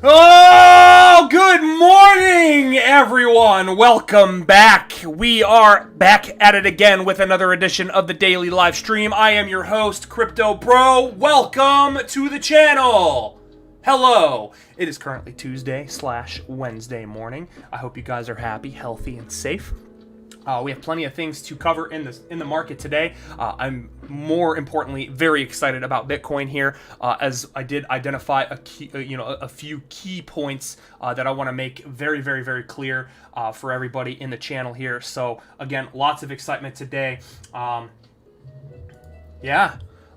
Oh, good morning, everyone. Welcome back. We are back at it again with another edition of the daily live stream. I am your host, Crypto Bro. Welcome to the channel. Hello. It is currently Tuesday/Wednesday morning. I hope you guys are happy, healthy, and safe. We have plenty of things to cover in the market today. I'm more importantly very excited about Bitcoin here, as I did identify a few key points that I want to make very, very, very clear for everybody in the channel here. So again, lots of excitement today.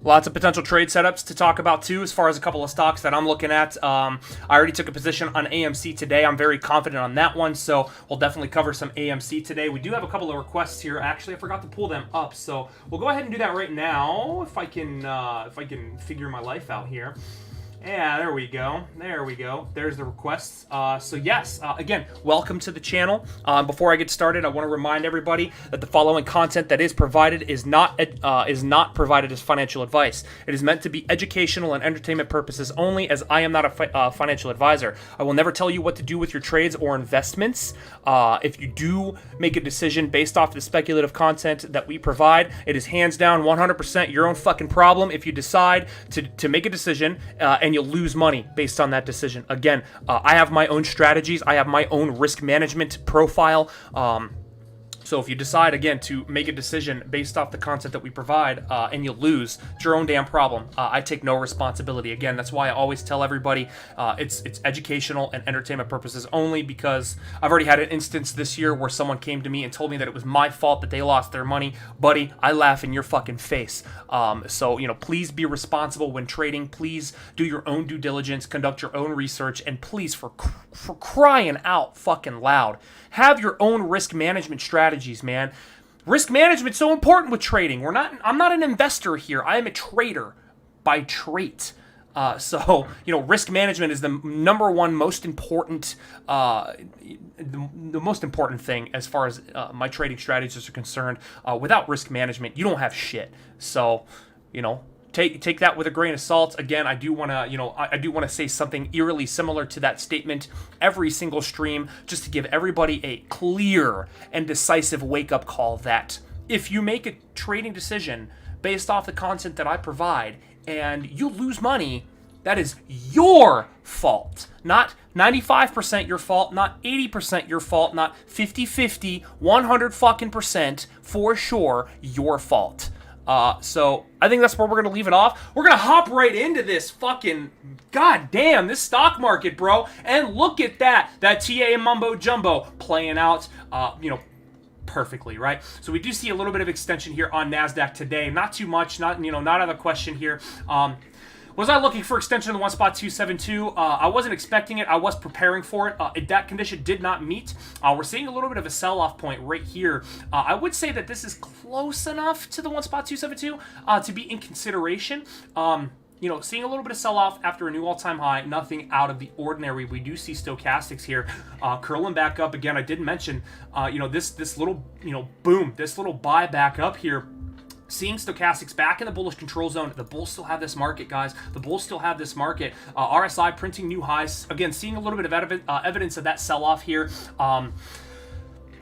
Lots of potential trade setups to talk about too, as far as a couple of stocks that I'm looking at. I already took a position on AMC today. I'm very confident on that one, so we'll definitely cover some AMC today. We do have a couple of requests here. Actually, I forgot to pull them up, so we'll go ahead and do that right now if I can figure my life out here. Yeah, there we go. There we go. There's the requests. So yes, again, welcome to the channel. Before I get started, I want to remind everybody that the following content that is provided is not provided as financial advice. It is meant to be educational and entertainment purposes only, as I am not a financial advisor. I will never tell you what to do with your trades or investments. If you do make a decision based off the speculative content that we provide, it is hands down 100% your own fucking problem if you decide to make a decision and you'll lose money based on that decision. Again, I have my own strategies. I have my own risk management profile. So if you decide, again, to make a decision based off the content that we provide and you lose, it's your own damn problem. I take no responsibility. Again, that's why I always tell everybody it's educational and entertainment purposes only, because I've already had an instance this year where someone came to me and told me that it was my fault that they lost their money. Buddy, I laugh in your fucking face. So, please be responsible when trading. Please do your own due diligence, conduct your own research, and please, for crying out fucking loud, have your own risk management strategies, man. Risk management's so important with trading. I'm not an investor here. I am a trader by trait. So risk management is the number one most important, the most important thing as far as my trading strategies are concerned. Without risk management, you don't have shit. So, Take that with a grain of salt. Again, I do want to say something eerily similar to that statement every single stream, just to give everybody a clear and decisive wake-up call that if you make a trading decision based off the content that I provide and you lose money, that is your fault. Not 95% your fault, not 80% your fault, not 50-50, 100 fucking percent for sure your fault. So I think that's where we're going to leave it off. We're going to hop right into this fucking, goddamn, this stock market, bro. And look at that TA mumbo jumbo playing out, perfectly, right? So we do see a little bit of extension here on NASDAQ today. Not too much, not out of the question here. Was I looking for extension of the 1.272? I wasn't expecting it. I was preparing for it. That condition did not meet. We're seeing a little bit of a sell-off point right here. I would say that this is close enough to the 1.272 to be in consideration. Seeing a little bit of sell-off after a new all-time high, nothing out of the ordinary. We do see stochastics here curling back up. Again, I did mention, this little, boom, this little buy back up here. Seeing stochastics back in the bullish control zone. The bulls still have this market, guys. The bulls still have this market. RSI printing new highs. Again, seeing a little bit of evidence of that sell-off here.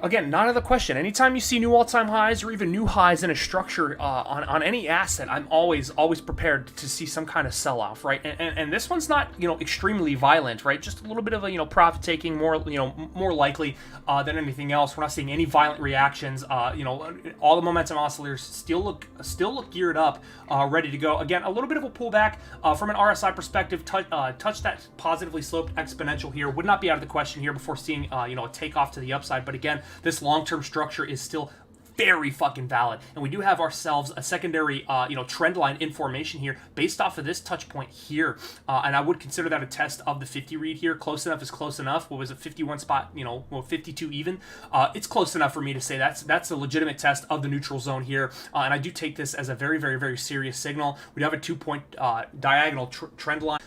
Again, not out of the question. Anytime you see new all-time highs or even new highs in a structure on any asset, I'm always prepared to see some kind of sell-off, right? And this one's not, extremely violent, right? Just a little bit of a, profit taking, more likely than anything else. We're not seeing any violent reactions. All the momentum oscillators still look geared up, ready to go. Again, a little bit of a pullback from an RSI perspective. Touch that positively sloped exponential here would not be out of the question here before seeing a takeoff to the upside. But again, this long-term structure is still very fucking valid. And we do have ourselves a secondary, trend line information here based off of this touch point here. And I would consider that a test of the 50 read here. Close enough is close enough. What was it, 51 spot, 52 even? It's close enough for me to say that's a legitimate test of the neutral zone here. And I do take this as a very, very, very serious signal. We do have a 2-point diagonal trend line,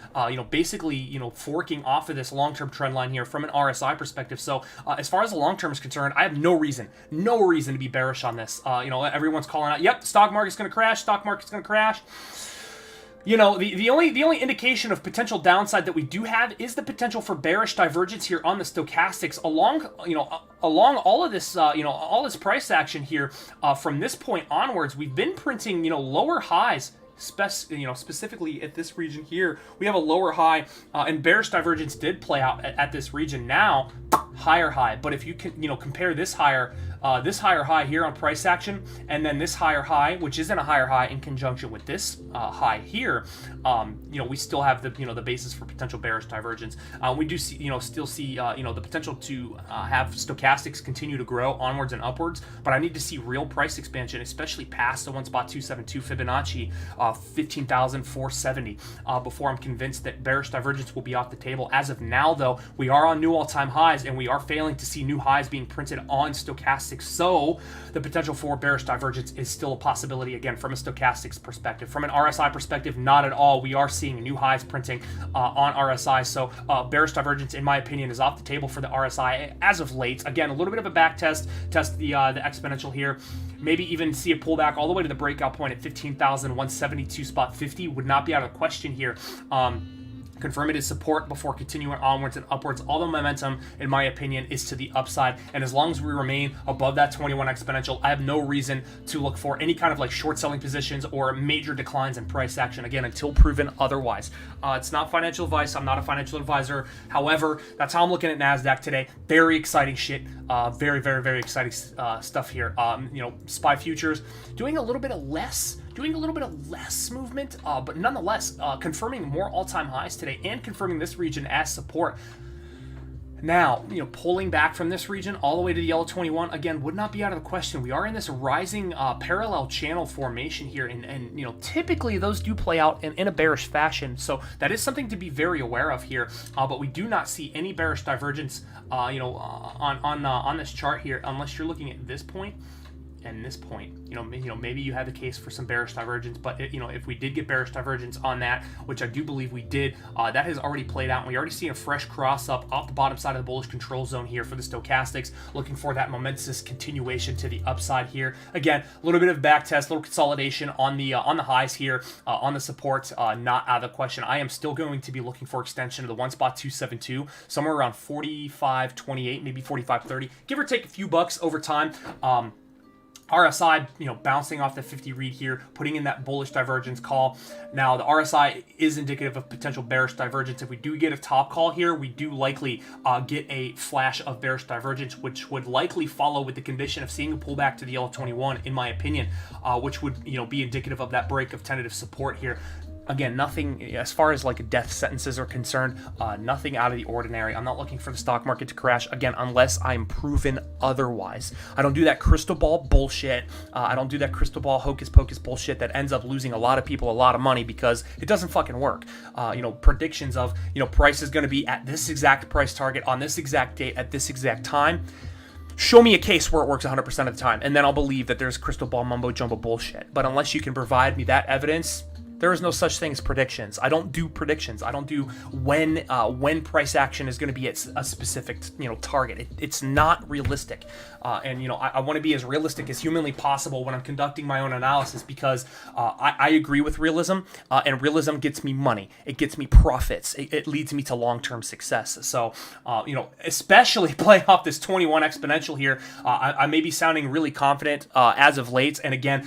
basically, forking off of this long-term trend line here from an RSI perspective. So as far as the long-term is concerned, I have no reason to be bearish on this. Everyone's calling out, yep, stock market's going to crash, You know, the only indication of potential downside that we do have is the potential for bearish divergence here on the stochastics along, along all of this, all this price action here. From this point onwards, we've been printing, lower highs. Specifically at this region here, we have a lower high, and bearish divergence did play out at this region. Now, higher high. But if you can, compare this higher high here on price action, and then this higher high, which isn't a higher high, in conjunction with this high here, we still have the the basis for potential bearish divergence. We do see, still see the potential to have stochastics continue to grow onwards and upwards, but I need to see real price expansion, especially past the 1.272 Fibonacci, 15,470, before I'm convinced that bearish divergence will be off the table. As of now, though, we are on new all-time highs, and we are failing to see new highs being printed on stochastics. So the potential for bearish divergence is still a possibility, again, from a stochastics perspective. From an RSI perspective, not at all. We are seeing new highs printing on RSI. So bearish divergence, in my opinion, is off the table for the RSI as of late. Again, a little bit of a back test the exponential here. Maybe even see a pullback all the way to the breakout point at 15,172.50 would not be out of the question here. Confirm it as support before continuing onwards and upwards. All the momentum, in my opinion, is to the upside. And as long as we remain above that 21 exponential, I have no reason to look for any kind of like short selling positions or major declines in price action, again, until proven otherwise. It's not financial advice. I'm not a financial advisor. However, that's how I'm looking at NASDAQ today. Very exciting shit. Very, very, very exciting stuff here. SPY futures doing a little bit of less movement, but nonetheless, confirming more all-time highs today and confirming this region as support. Now, pulling back from this region all the way to the yellow 21, again, would not be out of the question. We are in this rising parallel channel formation here, and typically those do play out in a bearish fashion, so that is something to be very aware of here, but we do not see any bearish divergence, on this chart here, unless you're looking at this point. And this point, maybe you had the case for some bearish divergence, but if we did get bearish divergence on that, which I do believe we did, that has already played out, and we already see a fresh cross up off the bottom side of the bullish control zone here for the stochastics, looking for that momentous continuation to the upside here. Again, a little bit of back test, a little consolidation on the highs here, on the supports, not out of the question. I am still going to be looking for extension of the 1.272, somewhere around 45.28, maybe 45.30, give or take a few bucks over time. RSI, bouncing off the 50 read here, putting in that bullish divergence call. Now, the RSI is indicative of potential bearish divergence. If we do get a top call here, we do likely get a flash of bearish divergence, which would likely follow with the condition of seeing a pullback to the yellow 21, in my opinion, which would, be indicative of that break of tentative support here. Again, nothing as far as like death sentences are concerned, nothing out of the ordinary. I'm not looking for the stock market to crash, again, unless I'm proven otherwise. I don't do that crystal ball bullshit. I don't do that crystal ball hocus pocus bullshit that ends up losing a lot of people a lot of money because it doesn't fucking work. Predictions of, price is going to be at this exact price target on this exact date at this exact time. Show me a case where it works 100% of the time, and then I'll believe that there's crystal ball mumbo jumbo bullshit. But unless you can provide me that evidence, there is no such thing as predictions. I don't do predictions. I don't do when price action is going to be at a specific target. It's not realistic. I want to be as realistic as humanly possible when I'm conducting my own analysis because I agree with realism, and realism gets me money. It gets me profits. It leads me to long-term success. So, especially playing off this 21 exponential here, I may be sounding really confident as of late. And again,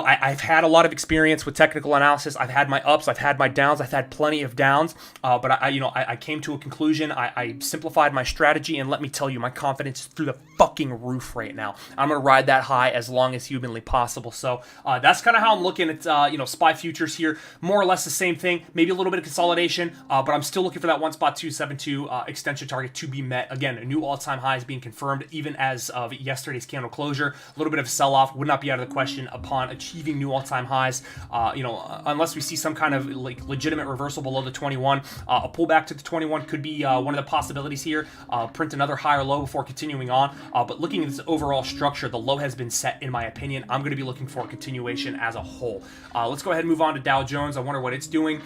I've had a lot of experience with technical analysis. I've had my ups, I've had my downs, I've had plenty of downs, but I came to a conclusion. I simplified my strategy, and let me tell you, my confidence is through the fucking roof right now. I'm going to ride that high as long as humanly possible. So that's kind of how I'm looking at, SPY futures here. More or less the same thing, maybe a little bit of consolidation, but I'm still looking for that 1.272 extension target to be met. Again, a new all-time high is being confirmed even as of yesterday's candle closure. A little bit of sell-off would not be out of the question upon achieving new all-time highs, unless we see some kind of like legitimate reversal below the 21. A pullback to the 21 could be one of the possibilities here. Print another higher low before continuing on. But looking at this overall structure, the low has been set, in my opinion. I'm going to be looking for a continuation as a whole. Let's go ahead and move on to Dow Jones. I wonder what it's doing.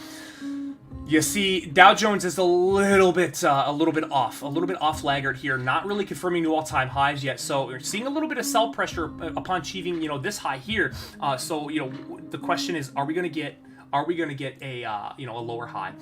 You see, Dow Jones is a little bit off laggard here, not really confirming new all-time highs yet. So we're seeing a little bit of sell pressure upon achieving, this high here. So the question is, are we going to get Are we going to get a a lower high?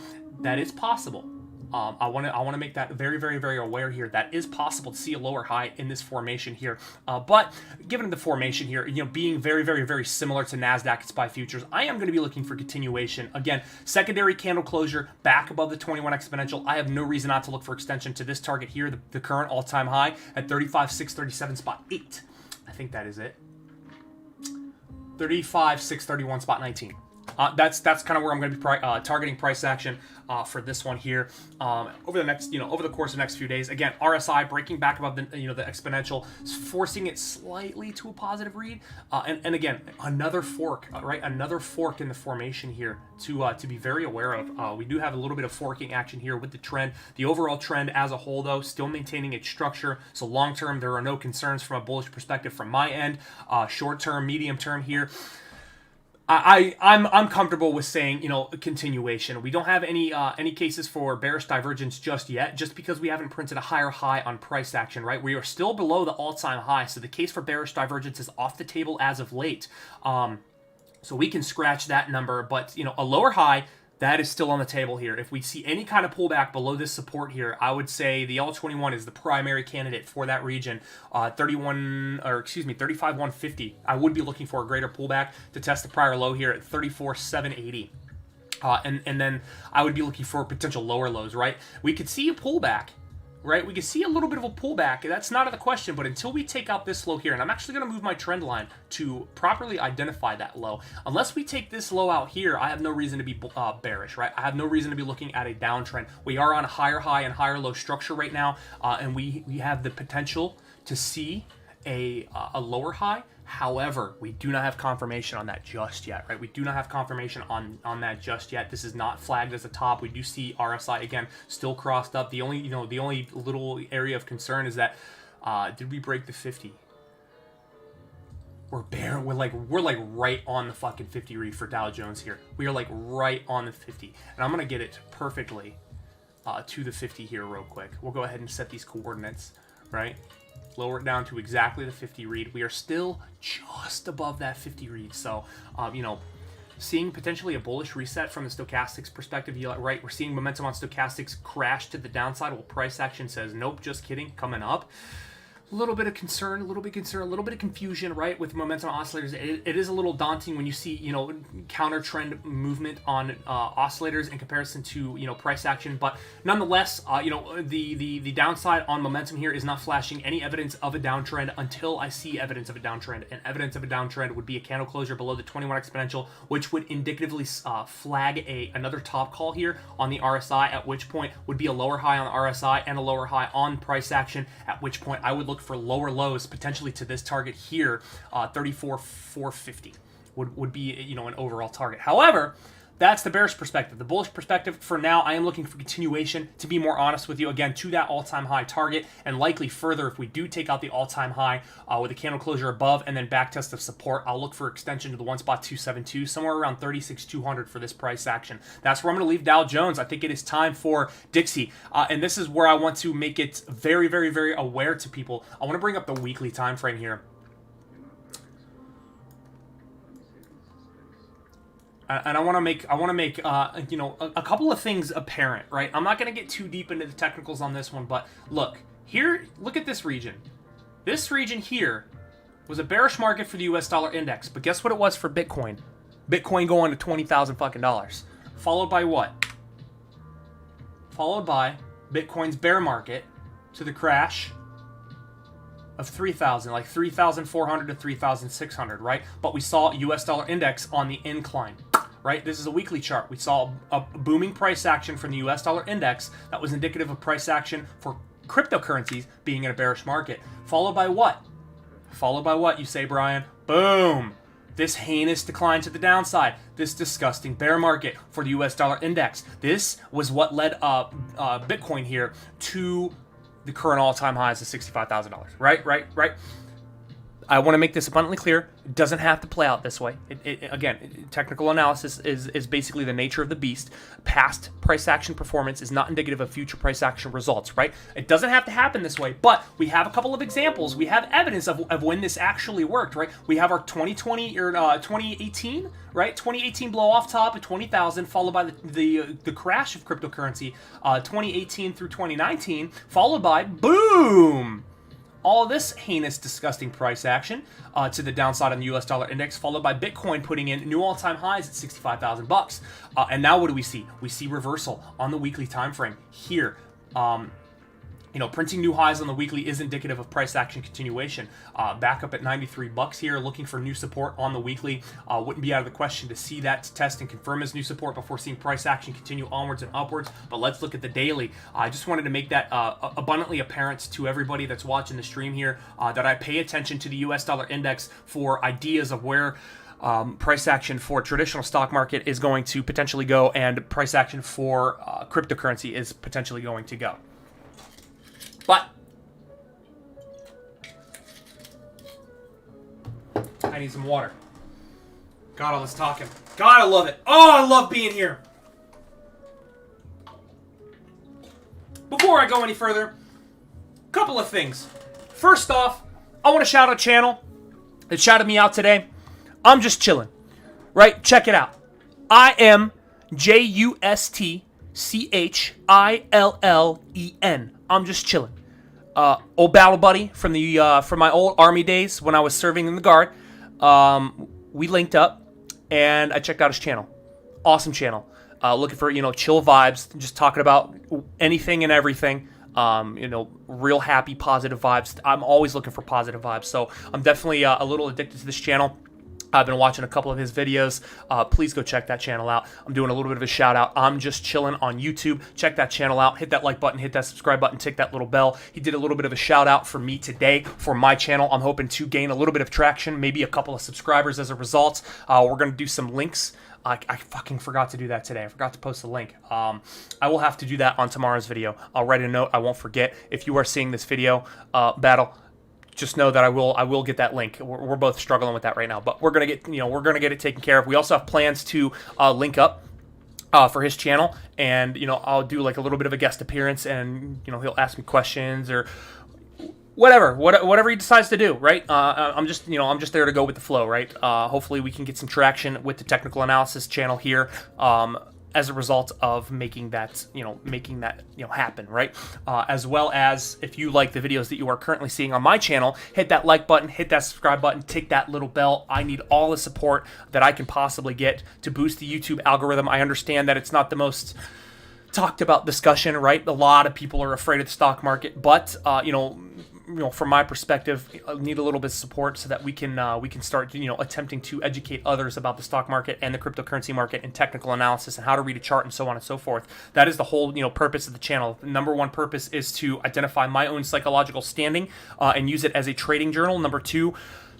That is possible. I want to make that very, very, very aware here. That is possible to see a lower high in this formation here. But given the formation here, being very, very, very similar to NASDAQ and SPY futures, I am going to be looking for continuation. Again, secondary candle closure back above the 21 exponential. I have no reason not to look for extension to this target here, the current all-time high at 35,637 spot 8. I think that is it. 35,631 spot 19. That's kind of where I'm going to be targeting price action for this one here over the next over the course of the next few days. Again, RSI breaking back above the the exponential, forcing it slightly to a positive read, and again another fork, right? Another fork in the formation here to be very aware of. We do have a little bit of forking action here with the trend. The overall trend as a whole, though, still maintaining its structure. So long term, there are no concerns from a bullish perspective from my end. Short term, medium term here, I'm comfortable with saying continuation. We don't have any cases for bearish divergence just yet, just because we haven't printed a higher high on price action, right? We are still below the all-time high, so the case for bearish divergence is off the table as of late. So we can scratch that number, but a lower high, that is still on the table here. If we see any kind of pullback below this support here, I would say the L21 is the primary candidate for that region. 35,150. I would be looking for a greater pullback to test the prior low here at 34,780. And then I would be looking for potential lower lows, right? We could see a pullback, right? We could see a little bit of a pullback. That's not the question, but until we take out this low here, and I'm actually going to move my trend line to properly identify that low. Unless we take this low out here, I have no reason to be bearish, right? I have no reason to be looking at a downtrend. We are on a higher high and higher low structure right now, and we have the potential to see a lower high. However, we do not have confirmation on that just yet, right? We do not have confirmation on that just yet. This is not flagged as a top. We do see RSI again still crossed up. The only the only little area of concern is that did we break the 50? We're like right on the fucking 50 read for Dow Jones here. We are like right on the 50, and I'm gonna get it perfectly to the 50 here real quick. We'll go ahead and set these coordinates, right? Lower it down to exactly the 50 read. We are still just above that 50 read. So, seeing potentially a bullish reset from the stochastics perspective, right? We're seeing momentum on stochastics crash to the downside while price action says, nope, just kidding, coming up. A little bit of concern, a little bit of confusion, right? With momentum oscillators, it is a little daunting when you see, counter trend movement on oscillators in comparison to, price action. But nonetheless, the downside on momentum here is not flashing any evidence of a downtrend until I see evidence of a downtrend. And evidence of a downtrend would be a candle closure below the 21 exponential, which would indicatively flag another top call here on the RSI, at which point would be a lower high on the RSI and a lower high on price action, at which point I would look for lower lows potentially to this target here. 34,450 would be an overall target. However, that's the bearish perspective. The bullish perspective, for now, I am looking for continuation, to be more honest with you, again, to that all-time high target, and likely further if we do take out the all-time high with a candle closure above and then back test of support. I'll look for extension to the 1.272, somewhere around 36,200 for this price action. That's where I'm going to leave Dow Jones. I think it is time for Dixie, and this is where I want to make it very, very, very aware to people. I want to bring up the weekly time frame here. And I want to make a couple of things apparent, right? I'm not going to get too deep into the technicals on this one, but look at this region. This region here was a bearish market for the US dollar index, but guess what it was for Bitcoin? Bitcoin going to $20,000 fucking dollars. Followed by what? Followed by Bitcoin's bear market to the crash of 3,000, like 3,400 to 3,600, right? But we saw US dollar index on the incline, right? This is a weekly chart. We saw a booming price action from the US dollar index that was indicative of price action for cryptocurrencies being in a bearish market. Followed by what? Followed by what, you say, Brian? Boom! This heinous decline to the downside. This disgusting bear market for the US dollar index. This was what led Bitcoin here to the current all-time highs of $65,000, right? I want to make this abundantly clear. It doesn't have to play out this way. Again, technical analysis is basically the nature of the beast. Past price action performance is not indicative of future price action results, right? It doesn't have to happen this way, but we have a couple of examples. We have evidence of when this actually worked, right? We have our 2020 or 2018, right? 2018 blow off top at 20,000, followed by the crash of cryptocurrency, 2018 through 2019, followed by boom. All this heinous, disgusting price action to the downside on the U.S. dollar index, followed by Bitcoin putting in new all-time highs at 65,000 bucks. And now what do we see? We see reversal on the weekly time frame here. Printing new highs on the weekly is indicative of price action continuation. Back up at 93 bucks here, looking for new support on the weekly. Wouldn't be out of the question to see that test and confirm as new support before seeing price action continue onwards and upwards. But let's look at the daily. I just wanted to make that abundantly apparent to everybody that's watching the stream here that I pay attention to the U.S. dollar index for ideas of where price action for traditional stock market is going to potentially go, and price action for cryptocurrency is potentially going to go. But I need some water. God, all this talking. God, I love it. Oh, I love being here. Before I go any further, a couple of things. First off, I want to shout out a channel that shouted me out today. I'm just chilling. Right? Check it out. I am JUSTCHILLEN. I'm just chilling. Old battle buddy from my old army days when I was serving in the guard. We linked up, and I checked out his channel. Awesome channel. Looking for chill vibes, just talking about anything and everything. Real happy, positive vibes. I'm always looking for positive vibes, so I'm definitely a little addicted to this channel. I've been watching a couple of his videos. Please go check that channel out. I'm doing a little bit of a shout out. I'm just chilling on YouTube. Check that channel out. Hit that like button, hit that subscribe button, tick that little bell. He did a little bit of a shout out for me today for my channel. I'm hoping to gain a little bit of traction, maybe a couple of subscribers as a result. We're going to do some links. I fucking forgot to do that today. I forgot to post the link. I will have to do that on tomorrow's video. I'll write a note. I won't forget. If you are seeing this video, battle, just know that I will get that link. We're both struggling with that right now, but we're gonna get it taken care of. We also have plans to link up for his channel, and I'll do like a little bit of a guest appearance, and he'll ask me questions or whatever he decides to do. Right? I'm just there to go with the flow. Right? Hopefully we can get some traction with the technical analysis channel here. As a result of making that happen, right? As well as, if you like the videos that you are currently seeing on my channel, hit that like button, hit that subscribe button, tick that little bell. I need all the support that I can possibly get to boost the YouTube algorithm. I understand that it's not the most talked about discussion, right? A lot of people are afraid of the stock market, but from my perspective, I need a little bit of support so that we can start attempting to educate others about the stock market and the cryptocurrency market and technical analysis and how to read a chart and so on and so forth. That is the whole purpose of the channel. The number one purpose is to identify my own psychological standing and use it as a trading journal. Number two,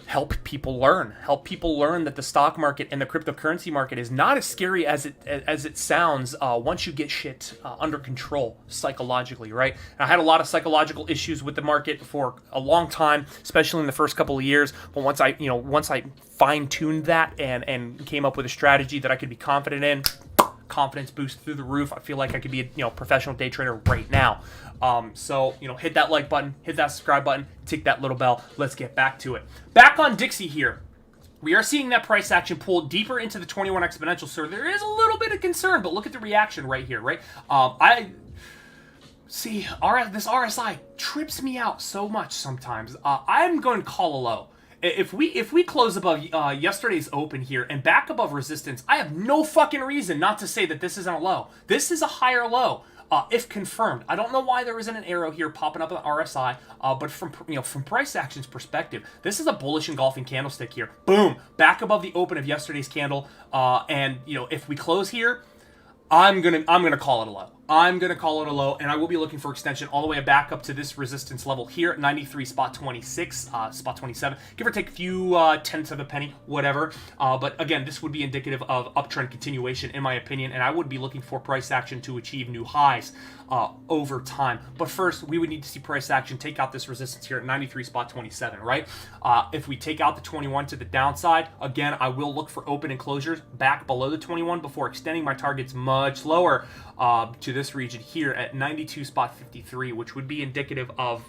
help people learn that the stock market and the cryptocurrency market is not as scary as it sounds once you get shit under control psychologically, right? And I had a lot of psychological issues with the market for a long time, especially in the first couple of years. But once I fine-tuned that and came up with a strategy that I could be confident in, confidence boost through the roof. I feel like I could be a professional day trader right now. So hit that like button, hit that subscribe button, tick that little bell. Let's get back to it. Back on Dixie here. We are seeing that price action pull deeper into the 21 exponential, so there is a little bit of concern, but look at the reaction right here, right? I see this RSI trips me out so much sometimes. I'm going to call a low. If we close above yesterday's open here and back above resistance, I have no fucking reason not to say that this isn't a low. This is a higher low, if confirmed. I don't know why there isn't an arrow here popping up on RSI, but from price action's perspective, this is a bullish engulfing candlestick here. Boom, back above the open of yesterday's candle, and if we close here, I'm gonna call it a low. I'm going to call it a low, and I will be looking for extension all the way back up to this resistance level here at 93 spot 26, spot 27. Give or take a few tenths of a penny, whatever. But again, this would be indicative of uptrend continuation, in my opinion, and I would be looking for price action to achieve new highs over time. But first, we would need to see price action take out this resistance here at 93 spot 27, right? If we take out the 21 to the downside, again, I will look for open and closures back below the 21 before extending my targets much lower to this region here at 92 spot 53, which would be indicative of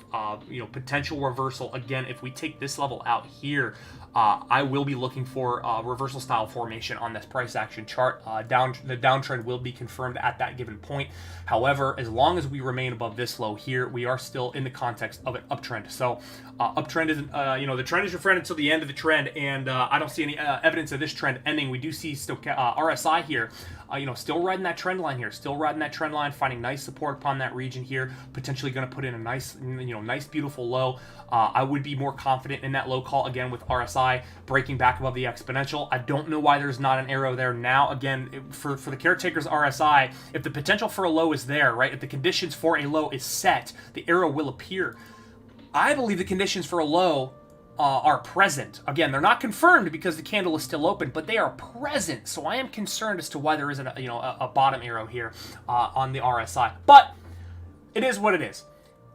potential reversal. Again, if we take this level out here, I will be looking for reversal style formation on this price action chart. The downtrend will be confirmed at that given point. However, as long as we remain above this low here, we are still in the context of an uptrend. So uptrend is, the trend is your friend until the end of the trend, and I don't see any evidence of this trend ending. We do see still RSI here, still riding that trend line here, finding nice support upon that region here, potentially going to put in a nice, nice beautiful low. I would be more confident in that low call again with RSI breaking back above the exponential. I don't know why there's not an arrow there now. Again, for the caretaker's RSI, if the potential for a low is there, right? If the conditions for a low is set, the arrow will appear. I believe the conditions for a low are present. Again, they're not confirmed because the candle is still open, but they are present. So I am concerned as to why there isn't a bottom arrow here on the RSI. But it is what it is.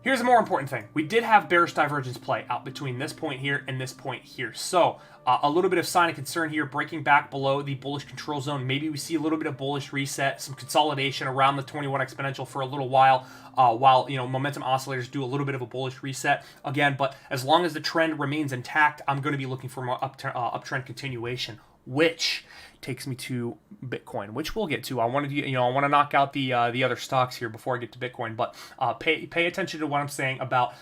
Here's a more important thing. We did have bearish divergence play out between this point here and this point here. So a little bit of sign of concern here, breaking back below the bullish control zone. Maybe we see a little bit of bullish reset, some consolidation around the 21 exponential for a little while momentum oscillators do a little bit of a bullish reset again. But as long as the trend remains intact, I'm going to be looking for more uptrend continuation, which takes me to Bitcoin, which we'll get to. I want to knock out the other stocks here before I get to Bitcoin, but pay attention to what I'm saying about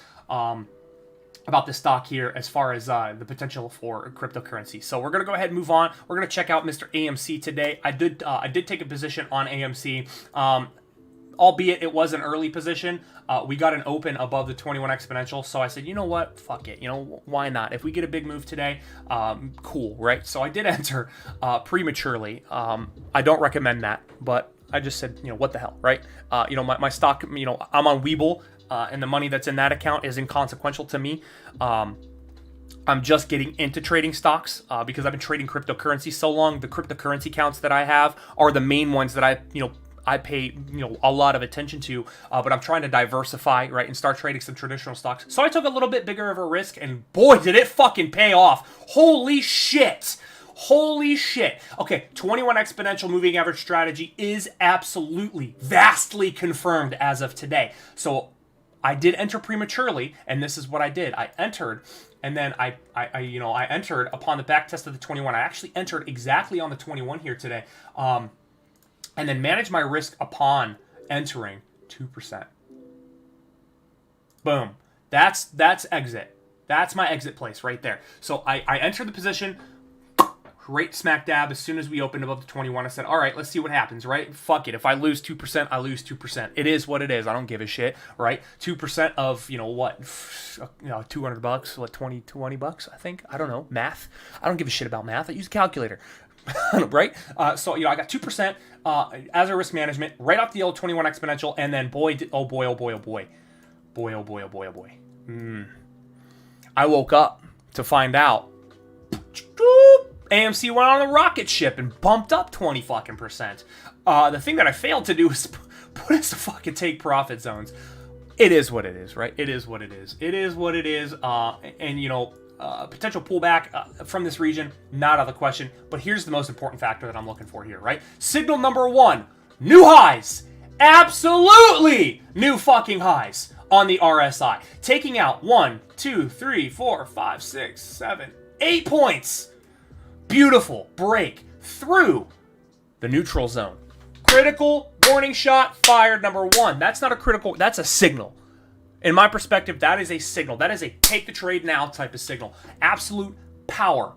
this stock here as far as the potential for cryptocurrency. So we're gonna go ahead and move on. We're gonna check out Mr. AMC today. I did take a position on AMC. Albeit it was an early position, we got an open above the 21 exponential, so I said, you know what, fuck it, why not? If we get a big move today, cool, right? So I did enter prematurely. I don't recommend that, but I just said, what the hell, right? My stock, I'm on Webull, and the money that's in that account is inconsequential to me. I'm just getting into trading stocks because I've been trading cryptocurrency so long. The cryptocurrency counts that I have are the main ones that I pay a lot of attention to, but I'm trying to diversify, right, and start trading some traditional stocks. So I took a little bit bigger of a risk, and boy, did it fucking pay off. Holy shit. Holy shit. Okay, 21 exponential moving average strategy is absolutely, vastly confirmed as of today. So I did enter prematurely, and this is what I did. I entered, and then I entered upon the back test of the 21. I actually entered exactly on the 21 here today. And then manage my risk upon entering 2%. Boom. That's exit. That's my exit place right there. So I entered the position, right smack dab. As soon as we opened above the 21, I said, all right, let's see what happens, right? Fuck it. If I lose 2%, I lose 2%. It is what it is. I don't give a shit, right? 2% of, what, $200, what, 20 bucks, I think? I don't know. Math. I don't give a shit about math. I use a calculator. Right? So, I got 2% as a risk management right off the old 21 exponential, and then boy. I woke up to find out AMC went on a rocket ship and bumped up 20 fucking percent. The thing that I failed to do is put us to fucking take profit zones. It is what it is, right? It is what it is. It is what it is. Potential pullback from this region, not out of the question. But here's the most important factor that I'm looking for here, right? Signal number one, new highs. Absolutely new fucking highs on the RSI. Taking out 1, 2, 3, 4, 5, 6, 7, 8 points. Beautiful break through the neutral zone. Critical warning shot fired number one. That's not a critical, that's a signal. In my perspective, that is a signal. That is a take the trade now type of signal. Absolute power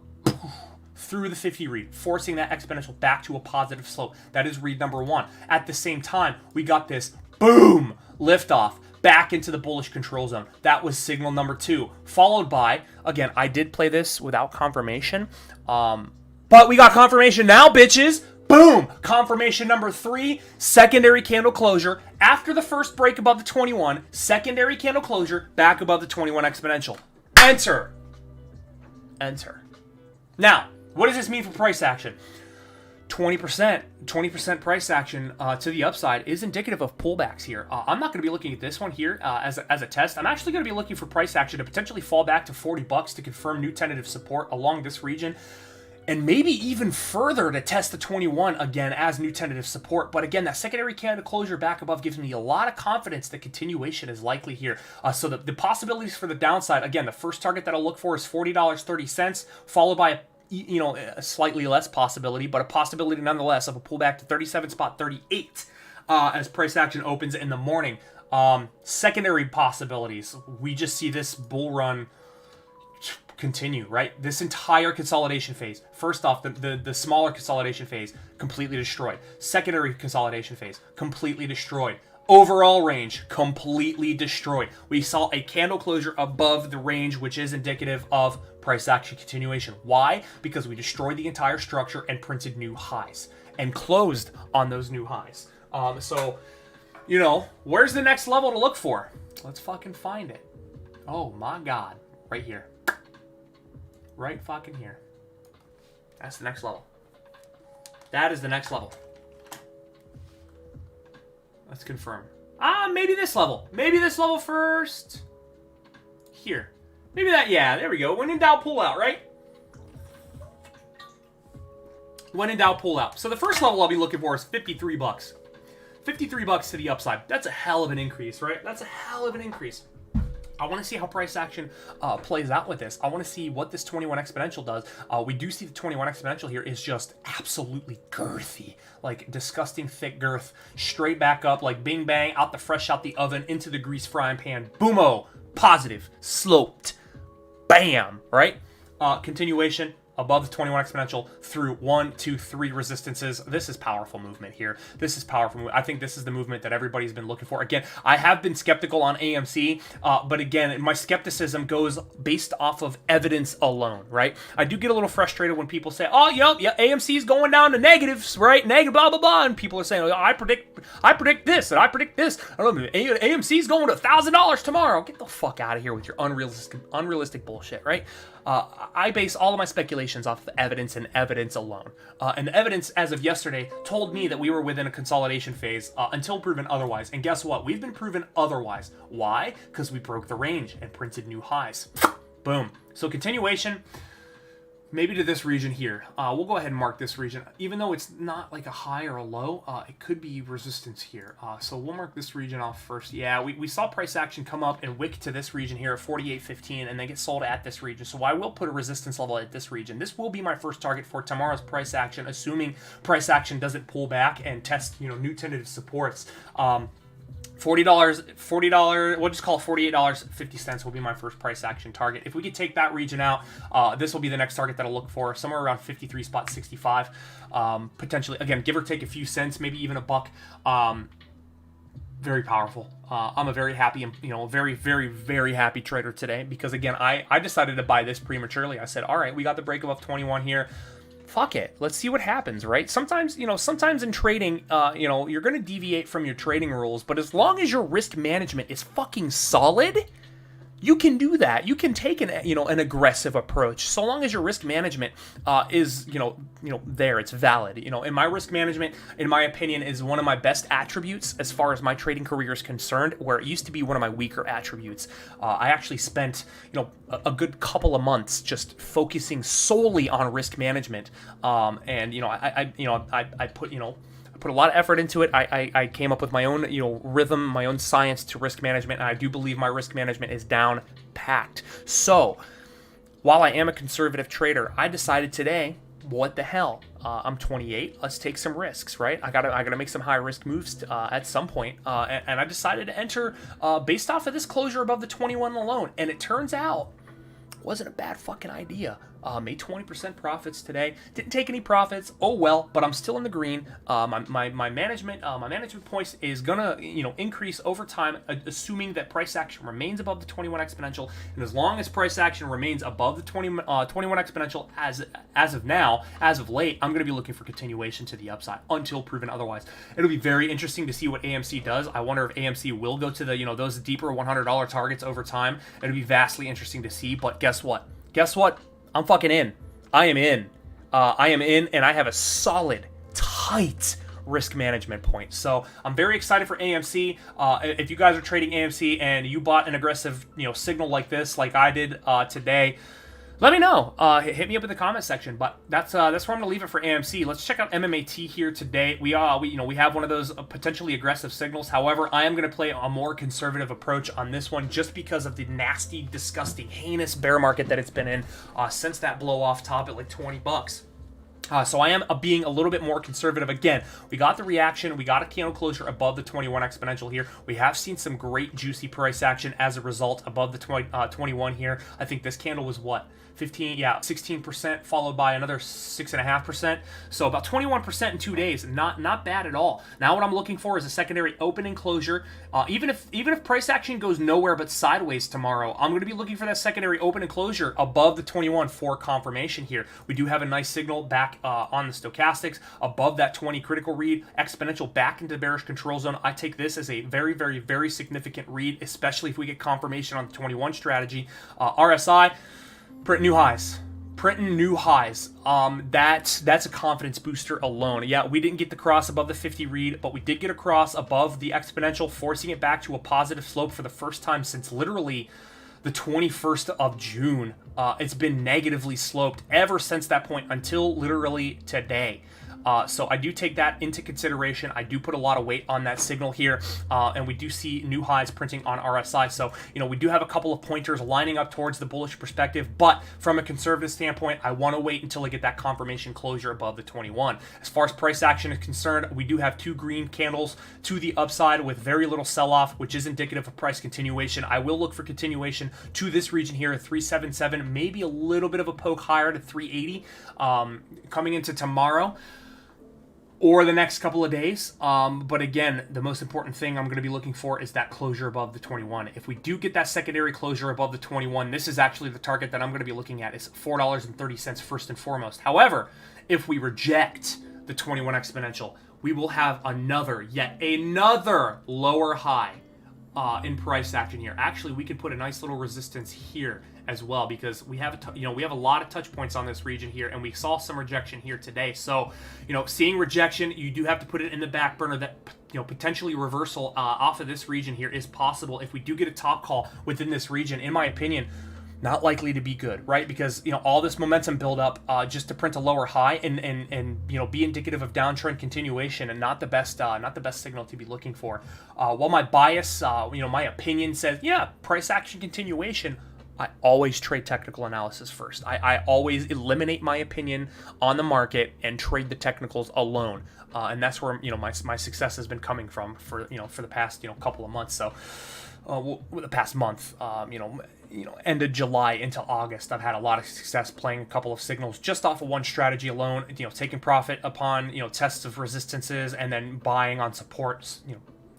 through the 50 read, forcing that exponential back to a positive slope. That is read number one. At the same time, we got this boom liftoff back into the bullish control zone. That was signal number two, followed by, again, I did play this without confirmation, but we got confirmation now, bitches. Boom! Confirmation number 3, secondary candle closure. After the first break above the 21, secondary candle closure, back above the 21 exponential. Enter. Enter. Now, what does this mean for price action? 20% price action to the upside is indicative of pullbacks here. I'm not going to be looking at this one here as a test. I'm actually going to be looking for price action to potentially fall back to $40 to confirm new tentative support along this region, and maybe even further to test the 21 again as new tentative support. But again, that secondary candle closure back above gives me a lot of confidence that continuation is likely here. So the possibilities for the downside, again, the first target that I'll look for is $40.30, followed by a slightly less possibility, but a possibility nonetheless of a pullback to 37.38 as price action opens in the morning. Secondary possibilities, we just see this bull run continue, right? This entire consolidation phase. First off, the smaller consolidation phase, completely destroyed. Secondary consolidation phase, completely destroyed. Overall range, completely destroyed. We saw a candle closure above the range, which is indicative of price action continuation. Why? Because we destroyed the entire structure and printed new highs and closed on those new highs. So, where's the next level to look for? Let's fucking find it. Oh my God. Right here. Right fucking here. That's the next level. That is the next level. Let's confirm. Maybe this level. Maybe this level first. Here. Maybe that, yeah, there we go. When in doubt, pull out, right? When in doubt, pull out. So the first level I'll be looking for is $53. $53 to the upside. That's a hell of an increase, right? That's a hell of an increase. I want to see how price action plays out with this. I want to see what this 21 exponential does. We do see the 21 exponential here is just absolutely girthy, like disgusting thick girth, straight back up, like bing bang, fresh out the oven, into the grease frying pan, boomo, positive, sloped, bam, right? Continuation above the 21 exponential through 1, 2, 3 resistances. This is powerful movement here. This is powerful. I think this is the movement that everybody's been looking for. Again, I have been skeptical on AMC, but again, my skepticism goes based off of evidence alone, right? I do get a little frustrated when people say, oh, yeah, AMC is going down to negatives, right? Negative, blah, blah, blah. And people are saying, oh, I predict this, and I predict this. I don't know, AMC is going to $1,000 tomorrow. Get the fuck out of here with your unrealistic bullshit, right? I base all of my speculations off of evidence and evidence alone. And the evidence as of yesterday told me that we were within a consolidation phase until proven otherwise. And guess what? We've been proven otherwise. Why? Because we broke the range and printed new highs. Boom. So continuation. Maybe to this region here. We'll go ahead and mark this region. Even though it's not like a high or a low, it could be resistance here. So we'll mark this region off first. Yeah, we saw price action come up and wick to this region here at 48.15 and then get sold at this region. So I will put a resistance level at this region. This will be my first target for tomorrow's price action, assuming price action doesn't pull back and test, new tentative supports. $40, we'll just call it $48.50 will be my first price action target. If we could take that region out, this will be the next target that I'll look for, somewhere around 53.65. Potentially, again, give or take a few cents, maybe even a buck. Very powerful. I'm a very happy and, very, very, very happy trader today because, again, I decided to buy this prematurely. I said, all right, we got the break above 21 here. Fuck it. Let's see what happens, right? Sometimes in trading, you're going to deviate from your trading rules, but as long as your risk management is fucking solid, you can do that. You can take an aggressive approach so long as your risk management is there. It's valid. And my risk management, in my opinion, is one of my best attributes as far as my trading career is concerned, where it used to be one of my weaker attributes. I actually spent a good couple of months just focusing solely on risk management, and I put a lot of effort into it. I came up with my own, rhythm, my own science to risk management, and I do believe my risk management is down packed. So, while I am a conservative trader, I decided today, what the hell? I'm 28. Let's take some risks, right? I gotta make some high risk moves at some point, and I decided to enter based off of this closure above the 21 alone. And it turns out, wasn't a bad fucking idea. Made 20% profits today. Didn't take any profits. Oh well, but I'm still in the green. My management points is gonna increase over time, assuming that price action remains above the 21 exponential. And as long as price action remains above the 21 exponential as of now, as of late, I'm gonna be looking for continuation to the upside until proven otherwise. It'll be very interesting to see what AMC does. I wonder if AMC will go to the those deeper $100 targets over time. It'll be vastly interesting to see. But guess what? I'm fucking in. I am in. And I have a solid, tight risk management point. So I'm very excited for AMC. If you guys are trading AMC and you bought an aggressive, signal like this, like I did today, let me know. Hit me up in the comment section. But that's where I'm gonna leave it for AMC. Let's check out MMAT here today. We have one of those potentially aggressive signals. However, I am gonna play a more conservative approach on this one just because of the nasty, disgusting, heinous bear market that it's been in since that blow off top at like $20. So I am being a little bit more conservative. Again, we got the reaction. We got a candle closure above the 21 exponential here. We have seen some great juicy price action as a result above the 21 here. I think this candle was what? 16%, followed by another 6.5%. So about 21% in 2 days. Not bad at all. Now what I'm looking for is a secondary open and closure. Even if price action goes nowhere but sideways tomorrow, I'm going to be looking for that secondary open and closure above the 21 for confirmation here. We do have a nice signal back on the stochastics above that 20 critical read, exponential back into the bearish control zone. I take this as a very, very, very significant read, especially if we get confirmation on the 21 strategy. RSI. Printing new highs. That's a confidence booster alone. Yeah, we didn't get the cross above the 50 read, but we did get a cross above the exponential, forcing it back to a positive slope for the first time since literally the 21st of June. It's been negatively sloped ever since that point until literally today. So I do take that into consideration. I do put a lot of weight on that signal here, and we do see new highs printing on RSI. So, we do have a couple of pointers lining up towards the bullish perspective, but from a conservative standpoint, I want to wait until I get that confirmation closure above the 21. As far as price action is concerned, we do have 2 green candles to the upside with very little sell-off, which is indicative of price continuation. I will look for continuation to this region here at 377, maybe a little bit of a poke higher to 380 coming into tomorrow or the next couple of days. But again, the most important thing I'm going to be looking for is that closure above the 21. If we do get that secondary closure above the 21, this is actually the target that I'm going to be looking at. Is $4.30 first and foremost. However, if we reject the 21 exponential, we will have yet another lower high in price action here. Actually, we could put a nice little resistance here as well, because we have a lot of touch points on this region here, and we saw some rejection here today. So, seeing rejection, you do have to put it in the back burner that potentially reversal off of this region here is possible. If we do get a top call within this region, in my opinion, not likely to be good, right? Because all this momentum build up just to print a lower high and be indicative of downtrend continuation, and not the best signal to be looking for. While my bias, my opinion says, yeah, price action continuation, I always trade technical analysis first. I always eliminate my opinion on the market and trade the technicals alone, and that's where my success has been coming from for the past couple of months. So the past month, end of July into August, I've had a lot of success playing a couple of signals just off of one strategy alone. Taking profit upon tests of resistances and then buying on supports.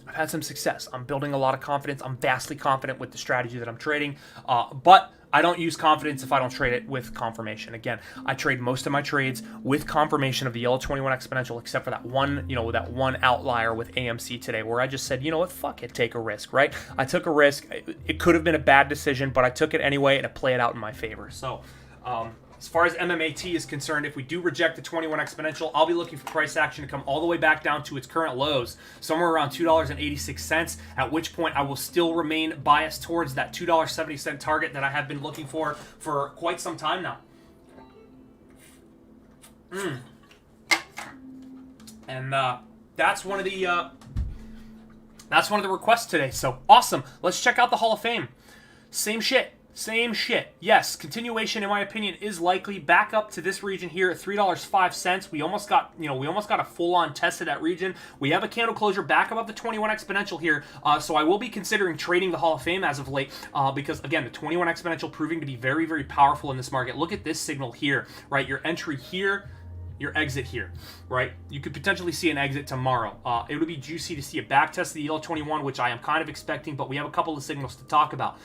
I've had some success. I'm building a lot of confidence. I'm vastly confident with the strategy that I'm trading, but I don't use confidence if I don't trade it with confirmation. Again, I trade most of my trades with confirmation of the yellow 21 exponential, except for that one outlier with AMC today, where I just said, fuck it, take a risk, right? I took a risk. It could have been a bad decision, but I took it anyway, and it played out in my favor. So, as far as MMAT is concerned, if we do reject the 21 exponential, I'll be looking for price action to come all the way back down to its current lows, somewhere around $2.86, at which point I will still remain biased towards that $2.70 target that I have been looking for quite some time now. And that's one of the requests today. So awesome. Let's check out the Hall of Fame. Same shit. Same shit. Yes, continuation in my opinion is likely back up to this region here at $3.05. We almost got, a full-on test of that region. We have a candle closure back above the 21 exponential here, so I will be considering trading the Hall of Fame as of late because again, the 21 exponential proving to be very, very powerful in this market. Look at this signal here, right? Your entry here, your exit here, right? You could potentially see an exit tomorrow. It would be juicy to see a back test of the EL21, which I am kind of expecting, but we have a couple of signals to talk about.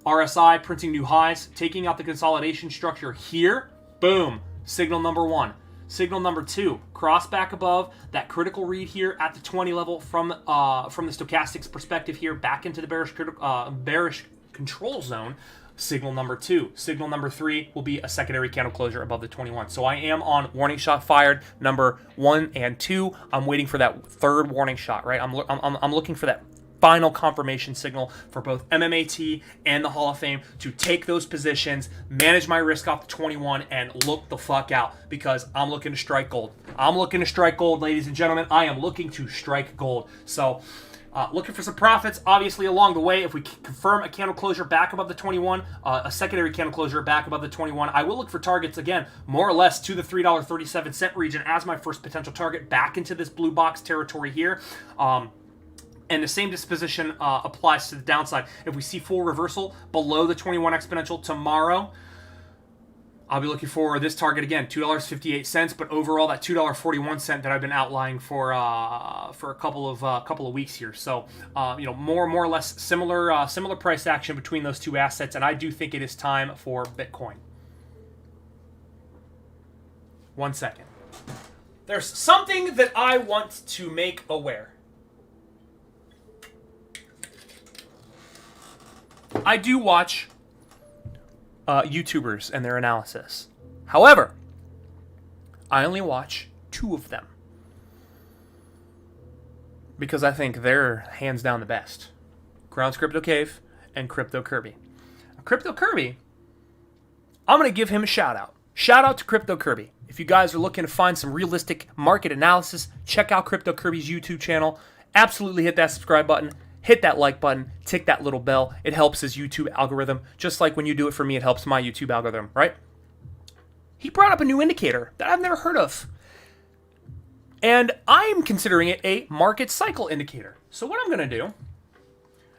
RSI printing new highs, taking out the consolidation structure here. Boom. Signal number one. Signal number two, cross back above that critical read here at the 20 level from the stochastics perspective here, back into the bearish control zone. Signal number two. Signal number three will be a secondary candle closure above the 21. So I am on warning shot fired number 1 and 2. I'm waiting for that third warning shot, right? I'm looking for that final confirmation signal for both MMAT and the Hall of Fame to take those positions, manage my risk off the 21, and look the fuck out because I'm looking to strike gold. I'm looking to strike gold, ladies and gentlemen. I am looking to strike gold. So looking for some profits, obviously, along the way. If we confirm a candle closure back above the 21, a secondary candle closure back above the 21, I will look for targets, again, more or less to the $3.37 region as my first potential target back into this blue box territory here. And the same disposition applies to the downside. If we see full reversal below the 21 exponential tomorrow, I'll be looking for this target again, $2.58. But overall, that $2.41 that I've been outlining for a couple of weeks here. So more or less similar price action between those two assets. And I do think it is time for Bitcoin. 1 second. There's something that I want to make aware. I do watch YouTubers and their analysis. However, I only watch 2 of them because I think they're hands down the best. Grounds Crypto Cave and Crypto Kirby. Crypto Kirby, I'm going to give him a shout out. Shout out to Crypto Kirby. If you guys are looking to find some realistic market analysis, check out Crypto Kirby's YouTube channel. Absolutely hit that subscribe button. Hit that like button, tick that little bell. It helps his YouTube algorithm. Just like when you do it for me, it helps my YouTube algorithm, right? He brought up a new indicator that I've never heard of. And I'm considering it a market cycle indicator. So what I'm going to do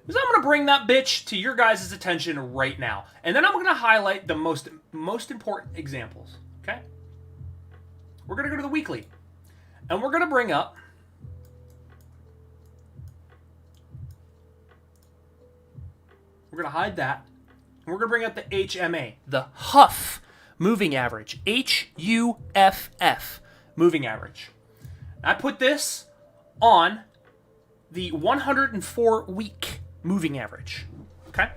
is I'm going to bring that bitch to your guys' attention right now. And then I'm going to highlight the most important examples, okay? We're going to go to the weekly. And we're going to bring up we're going to hide that. And we're going to bring up the HMA, the HOFV moving average. HUFF moving average. I put this on the 104-week moving average. Okay?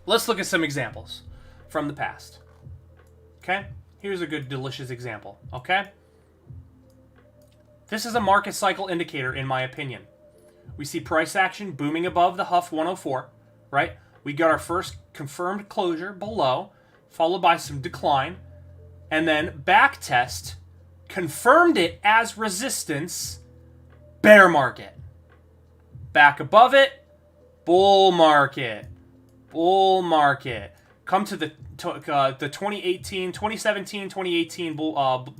Let's look at some examples from the past. Okay? Here's a good, delicious example. Okay? This is a market cycle indicator, in my opinion. We see price action booming above the HOFV 104. Right? We got our first confirmed closure below, followed by some decline, and then back test, confirmed it as resistance, bear market. Back above it, bull market. Bull market. Come to the 2017, 2018 blow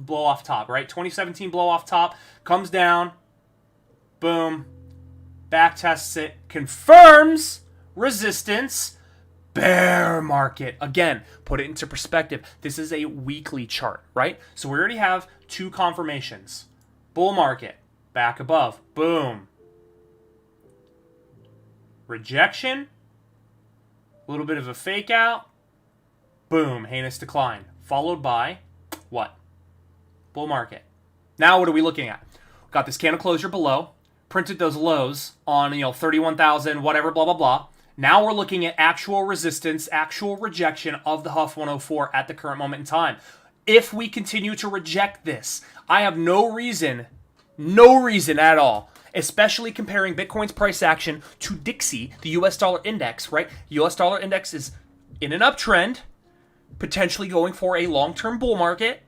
off top, right? 2017 blow off top, comes down, boom, back tests it, confirms resistance, bear market. Again, put it into perspective. This is a weekly chart, right? So we already have 2 confirmations. Bull market, back above, boom. Rejection, a little bit of a fake out, boom, heinous decline. Followed by what? Bull market. Now what are we looking at? Got this candle closure below, printed those lows on 31,000, whatever, blah, blah, blah. Now we're looking at actual resistance, actual rejection of the HOFV 104 at the current moment in time. If we continue to reject this, I have no reason at all, especially comparing Bitcoin's price action to Dixie, the US dollar index, right? US dollar index is in an uptrend, potentially going for a long-term bull market.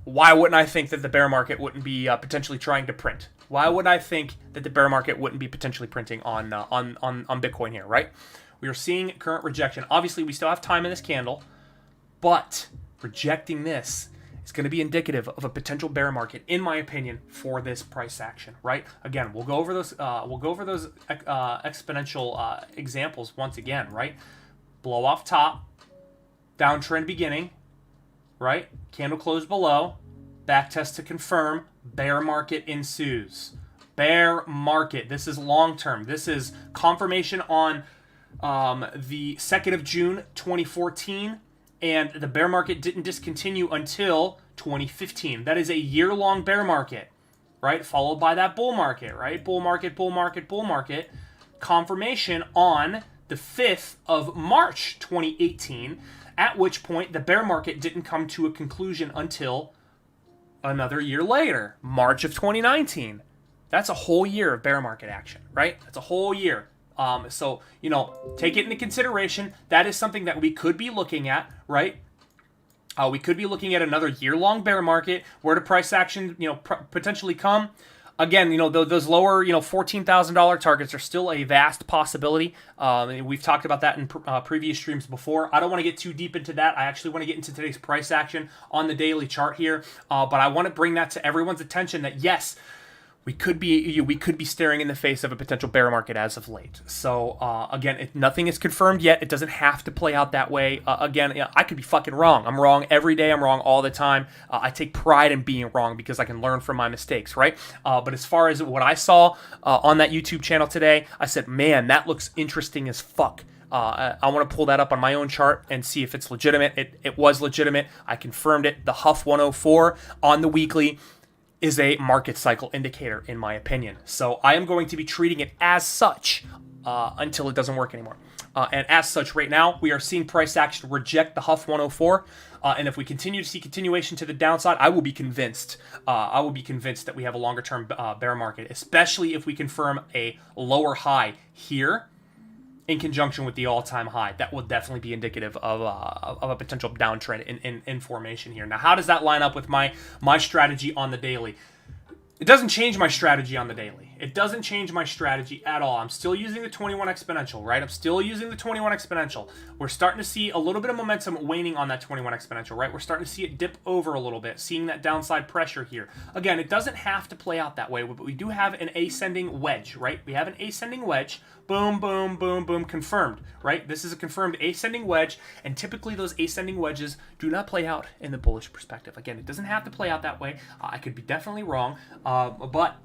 Why wouldn't I think that the bear market wouldn't be potentially trying to print? Why would I think that the bear market wouldn't be potentially printing on Bitcoin here, right? We are seeing current rejection. Obviously, we still have time in this candle, but rejecting this is going to be indicative of a potential bear market, in my opinion, for this price action. Right? Again, we'll go over those. Exponential examples once again. Right? Blow off top, downtrend beginning. Right? Candle close below. Back test to confirm. Bear market ensues. Bear market. This is long term. This is confirmation on the 2nd of June 2014, and the bear market didn't discontinue until 2015. That is a year-long bear market, right? Followed by that bull market, right? Bull market, bull market, bull market. Confirmation on the 5th of March 2018, at which point the bear market didn't come to a conclusion until another year later, March of 2019. That's a whole year of bear market action, right? That's a whole year. So, take it into consideration. That is something that we could be looking at, right? We could be looking at another year-long bear market. Where do price action, potentially come? Again, those lower, $14,000 targets are still a vast possibility. We've talked about that in previous streams before. I don't want to get too deep into that. I actually want to get into today's price action on the daily chart here. But I want to bring that to everyone's attention that, yes, we could be staring in the face of a potential bear market as of late. So again, nothing is confirmed yet. It doesn't have to play out that way. Again, I could be fucking wrong. I'm wrong every day. I'm wrong all the time. I take pride in being wrong because I can learn from my mistakes, right? But as far as what I saw on that YouTube channel today, I said, man, that looks interesting as fuck. I want to pull that up on my own chart and see if it's legitimate. It was legitimate. I confirmed it. The HOFV 104 on the weekly is a market cycle indicator, in my opinion. So I am going to be treating it as such until it doesn't work anymore. And as such, right now, we are seeing price action reject the HOFV 104. And if we continue to see continuation to the downside, I will be convinced. That we have a longer-term bear market, especially if we confirm a lower high here in conjunction with the all-time high. That will definitely be indicative of a potential downtrend in formation here. Now, how does that line up with my strategy on the daily? It doesn't change my strategy on the daily. It doesn't change my strategy at all. I'm still using the 21 exponential, right? I'm still using the 21 exponential. We're starting to see a little bit of momentum waning on that 21 exponential, right? We're starting to see it dip over a little bit, seeing that downside pressure here. Again, it doesn't have to play out that way, but we do have an ascending wedge, right? We have an ascending wedge. Boom, boom, boom, boom, confirmed, right? This is a confirmed ascending wedge, and typically those ascending wedges do not play out in the bullish perspective. Again, it doesn't have to play out that way. I could be definitely wrong, but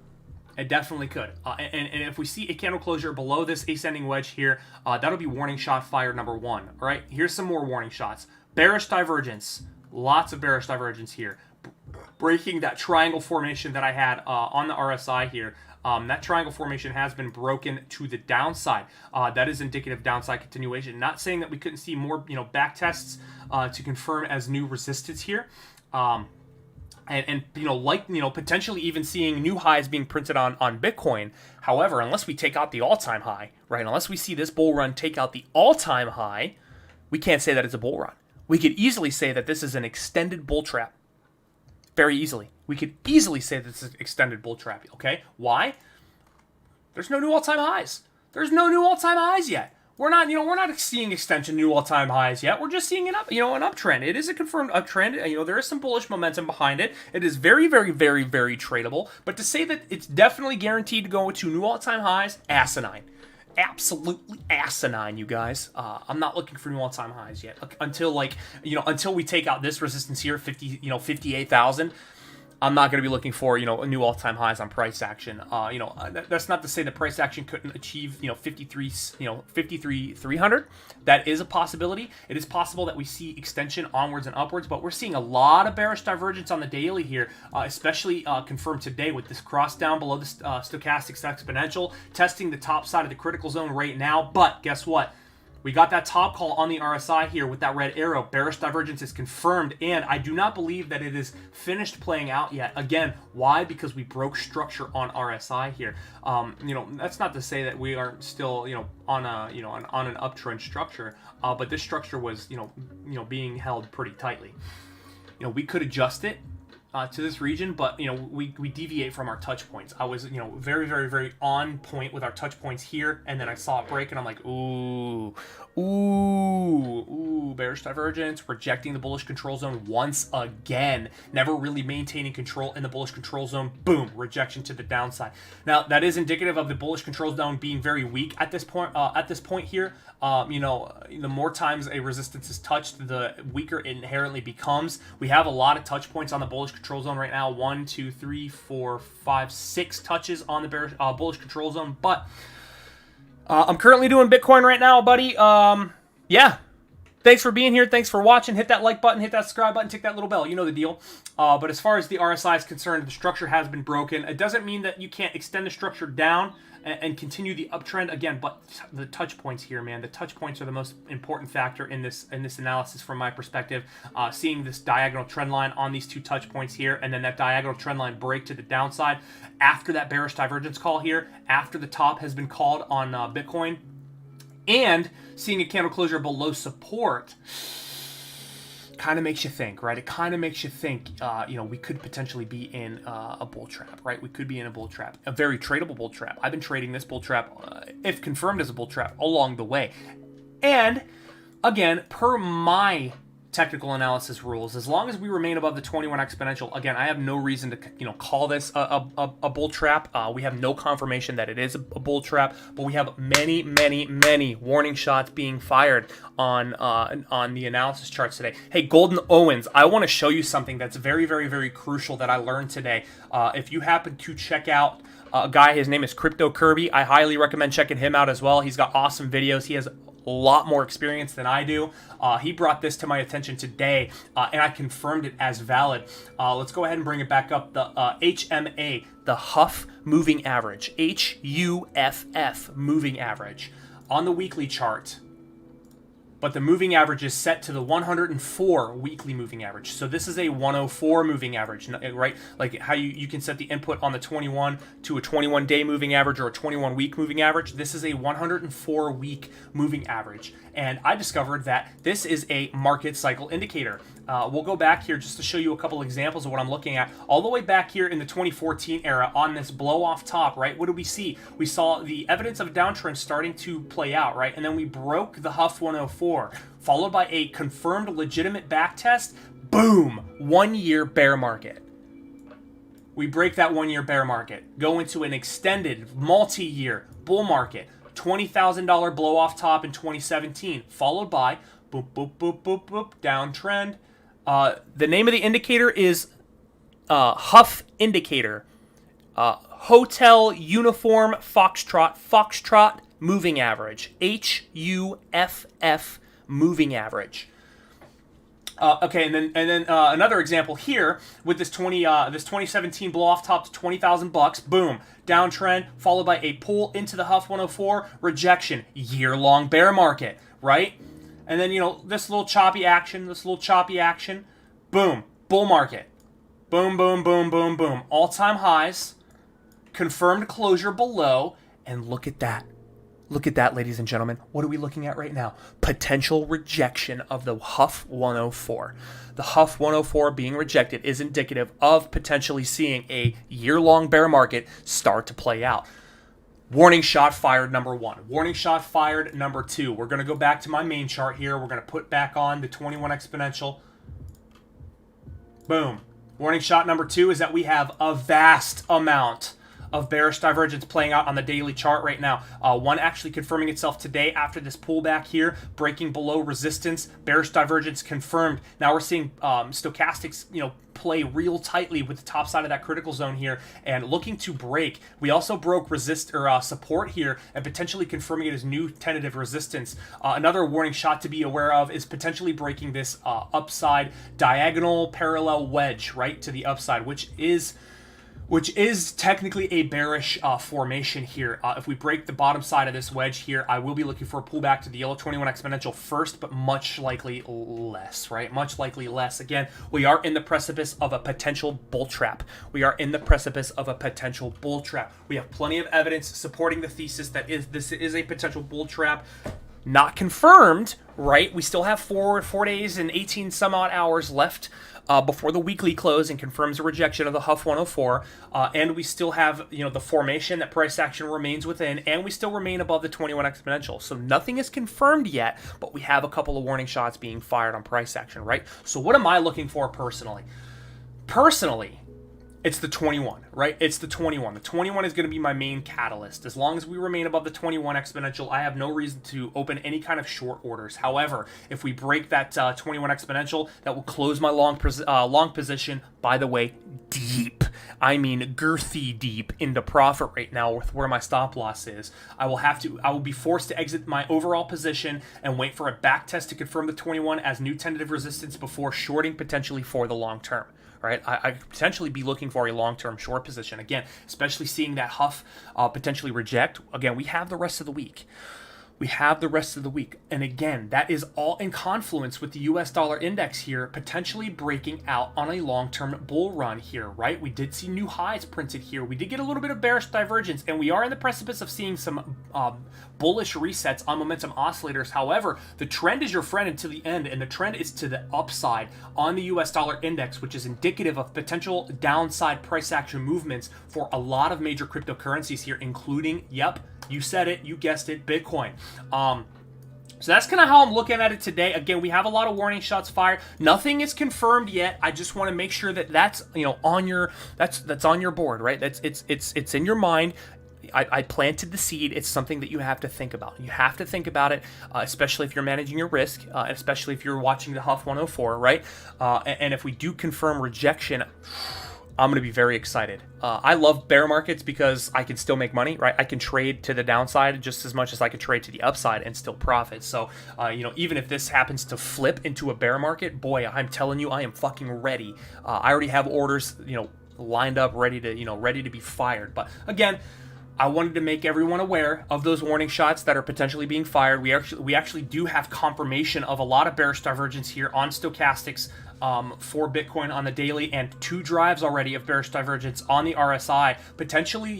it definitely could. And if we see a candle closure below this ascending wedge here, that'll be warning shot fire number 1. All right, here's some more warning shots. Bearish divergence. Lots of bearish divergence here. Breaking that triangle formation that I had on the RSI here. That triangle formation has been broken to the downside. That is indicative downside continuation. Not saying that we couldn't see more, back tests to confirm as new resistance here. And potentially even seeing new highs being printed on Bitcoin. However, unless we take out the all-time high, right? Unless we see this bull run take out the all-time high, we can't say that it's a bull run. We could easily say that this is an extended bull trap. Very easily. We could easily say this is an extended bull trap, okay? Why? There's no new all-time highs. There's no new all-time highs yet. We're not seeing extension new all-time highs yet. We're just seeing an uptrend. It is a confirmed uptrend. There is some bullish momentum behind it. It is very, very, very, very tradable. But to say that it's definitely guaranteed to go to new all-time highs, asinine. Absolutely asinine, you guys. I'm not looking for new all-time highs yet until we take out this resistance here, 58,000. I'm not going to be looking for new all-time highs on price action. That's not to say that price action couldn't achieve 53,300. That is a possibility. It is possible that we see extension onwards and upwards, but we're seeing a lot of bearish divergence on the daily here, especially confirmed today with this cross down below the stochastics exponential, testing the top side of the critical zone right now. But guess what? We got that top call on the RSI here with that red arrow. Bearish divergence is confirmed, and I do not believe that it is finished playing out yet. Again, why? Because we broke structure on RSI here. That's not to say that we aren't still, on an uptrend structure, but this structure was, being held pretty tightly. We could adjust it. to this region, but we deviate from our touch points. I was very, very, very on point with our touch points here, and then I saw it break, and I'm like, ooh, bearish divergence, rejecting the bullish control zone once again, never really maintaining control in the bullish control zone. Boom, rejection to the downside. Now that is indicative of the bullish control zone being very weak at this point. Here, the more times a resistance is touched, the weaker it inherently becomes. We have a lot of touch points on the bullish control zone right now. 1, 2, 3, 4, 5, 6 touches on the bearish bullish control zone. But I'm currently doing Bitcoin right now, buddy. Yeah. Thanks for being here. Thanks for watching. Hit that like button, hit that subscribe button, tick that little bell. You know the deal. But as far as the RSI is concerned, the structure has been broken. It doesn't mean that you can't extend the structure down and continue the uptrend again, but the touch points here, man, the touch points are the most important factor in this analysis from my perspective. Seeing this diagonal trend line on these 2 touch points here, and then that diagonal trend line break to the downside after that bearish divergence call here, after the top has been called on Bitcoin, and seeing a candle closure below support kind of makes you think, right? It kind of makes you think, we could potentially be in a bull trap, right? We could be in a bull trap, a very tradable bull trap. I've been trading this bull trap, if confirmed as a bull trap, along the way. And again, per my technical analysis rules, as long as we remain above the 21 exponential, again, I have no reason to call this a bull trap. We have no confirmation that it is a bull trap, but we have many warning shots being fired on the analysis charts today. Hey, Golden Owens, I want to show you something that's very, very, very crucial that I learned today. If you happen to check out a guy, his name is Crypto Kirby, I highly recommend checking him out as well. He's got awesome videos. He has a lot more experience than I do. He brought this to my attention today, and I confirmed it as valid. Let's go ahead and bring it back up. The HMA, the HOFV moving average, HUFF moving average on the weekly chart. But the moving average is set to the 104 weekly moving average. So this is a 104 moving average, right? Like how you can set the input on the 21 to a 21-day moving average or a 21-week moving average. This is a 104-week moving average. And I discovered that this is a market cycle indicator. We'll go back here just to show you a couple examples of what I'm looking at. All the way back here in the 2014 era on this blow off top, right? What did we see? We saw the evidence of a downtrend starting to play out, right? And then we broke the HOFV 104, followed by a confirmed legitimate back test. Boom! 1-year bear market. We break that 1-year bear market, go into an extended multi-year bull market. $20,000 blow off top in 2017, followed by boop, boop, boop, boop, boop, downtrend. The name of the indicator is HOFV indicator. Hotel Uniform Foxtrot moving average. HUFF moving average. Okay, and then another example here with this 2017 blow off top to $20,000. Boom, downtrend followed by a pull into the HOFV 104, rejection, year-long bear market, right? And then this little choppy action, boom, bull market, boom, boom, boom, boom, boom, all-time highs, confirmed closure below, and look at that. Look at that, ladies and gentlemen. What are we looking at right now? Potential rejection of the HOFV 104. The HOFV 104 being rejected is indicative of potentially seeing a year-long bear market start to play out. Warning shot fired, number 1. Warning shot fired, number 2. We're going to go back to my main chart here. We're going to put back on the 21 exponential. Boom. Warning shot number 2 is that we have a vast amount of bearish divergence playing out on the daily chart right now. One actually confirming itself today after this pullback here, breaking below resistance, bearish divergence confirmed. Now we're seeing stochastics, play real tightly with the top side of that critical zone here and looking to break. We also broke support here and potentially confirming it as new tentative resistance. Another warning shot to be aware of is potentially breaking this upside diagonal parallel wedge right to the upside, which is technically a bearish formation here. If we break the bottom side of this wedge here, I will be looking for a pullback to the yellow 21 exponential first, but much likely less, right? Much likely less. Again, we are in the precipice of a potential bull trap. We are in the precipice of a potential bull trap. We have plenty of evidence supporting the thesis that this is a potential bull trap. not confirmed, right? We still have 4 days and 18 some odd hours left before the weekly close and confirms a rejection of the HOFV 104. And we still have, the formation that price action remains within, and we still remain above the 21 exponential. So nothing is confirmed yet, but we have a couple of warning shots being fired on price action, right? So what am I looking for personally? Personally, it's the 21, right? It's the 21. The 21 is going to be my main catalyst. As long as we remain above the 21 exponential, I have no reason to open any kind of short orders. However, if we break that 21 exponential, that will close my long position, by the way, deep. I mean girthy deep into profit right now with where my stop loss is. I will be forced to exit my overall position and wait for a back test to confirm the 21 as new tentative resistance before shorting potentially for the long term. Right, I could potentially be looking for a long-term short position. Again, especially seeing that HOFV potentially reject. Again, we have the rest of the week. And again, that is all in confluence with the US dollar index here, potentially breaking out on a long-term bull run here, right? We did see new highs printed here. We did get a little bit of bearish divergence, and we are in the precipice of seeing some bullish resets on momentum oscillators. However, the trend is your friend until the end, and the trend is to the upside on the US dollar index, which is indicative of potential downside price action movements for a lot of major cryptocurrencies here, including, yep, you said it, you guessed it, Bitcoin. So that's kind of how I'm looking at it today. Again, we have a lot of warning shots fired. Nothing is confirmed yet. I just want to make sure that that's on your that's on your board, right? It's in your mind. I planted the seed. It's something that you have to think about. You have to think about it, especially if you're managing your risk, especially if you're watching the HOFV 104, right? And if we do confirm rejection, I'm going to be very excited. I love bear markets because I can still make money, right? I can trade to the downside just as much as I can trade to the upside and still profit. So, even if this happens to flip into a bear market, boy, I'm telling you, I am fucking ready. I already have orders, lined up, ready to be fired. But again, I wanted to make everyone aware of those warning shots that are potentially being fired. We actually do have confirmation of a lot of bearish divergence here on stochastics for Bitcoin on the daily, and 2 drives already of bearish divergence on the RSI, potentially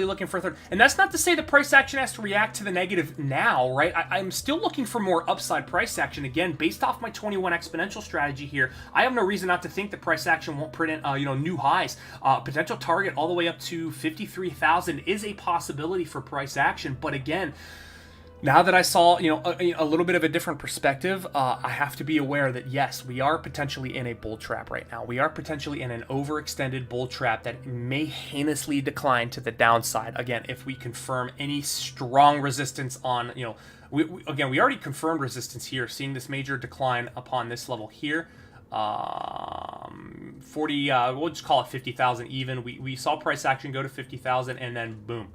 looking for a third. And that's not to say the price action has to react to the negative now, right? I'm still looking for more upside price action. Again, based off my 21 exponential strategy here, I have no reason not to think the price action won't print new highs. Potential target all the way up to 53,000 is a possibility for price action. But again, now that I saw, a little bit of a different perspective, I have to be aware that yes, we are potentially in a bull trap right now. We are potentially in an overextended bull trap that may heinously decline to the downside. Again, if we confirm any strong resistance on, we already confirmed resistance here, seeing this major decline upon this level here. 40, we'll just call it 50,000 even. We saw price action go to 50,000 and then boom.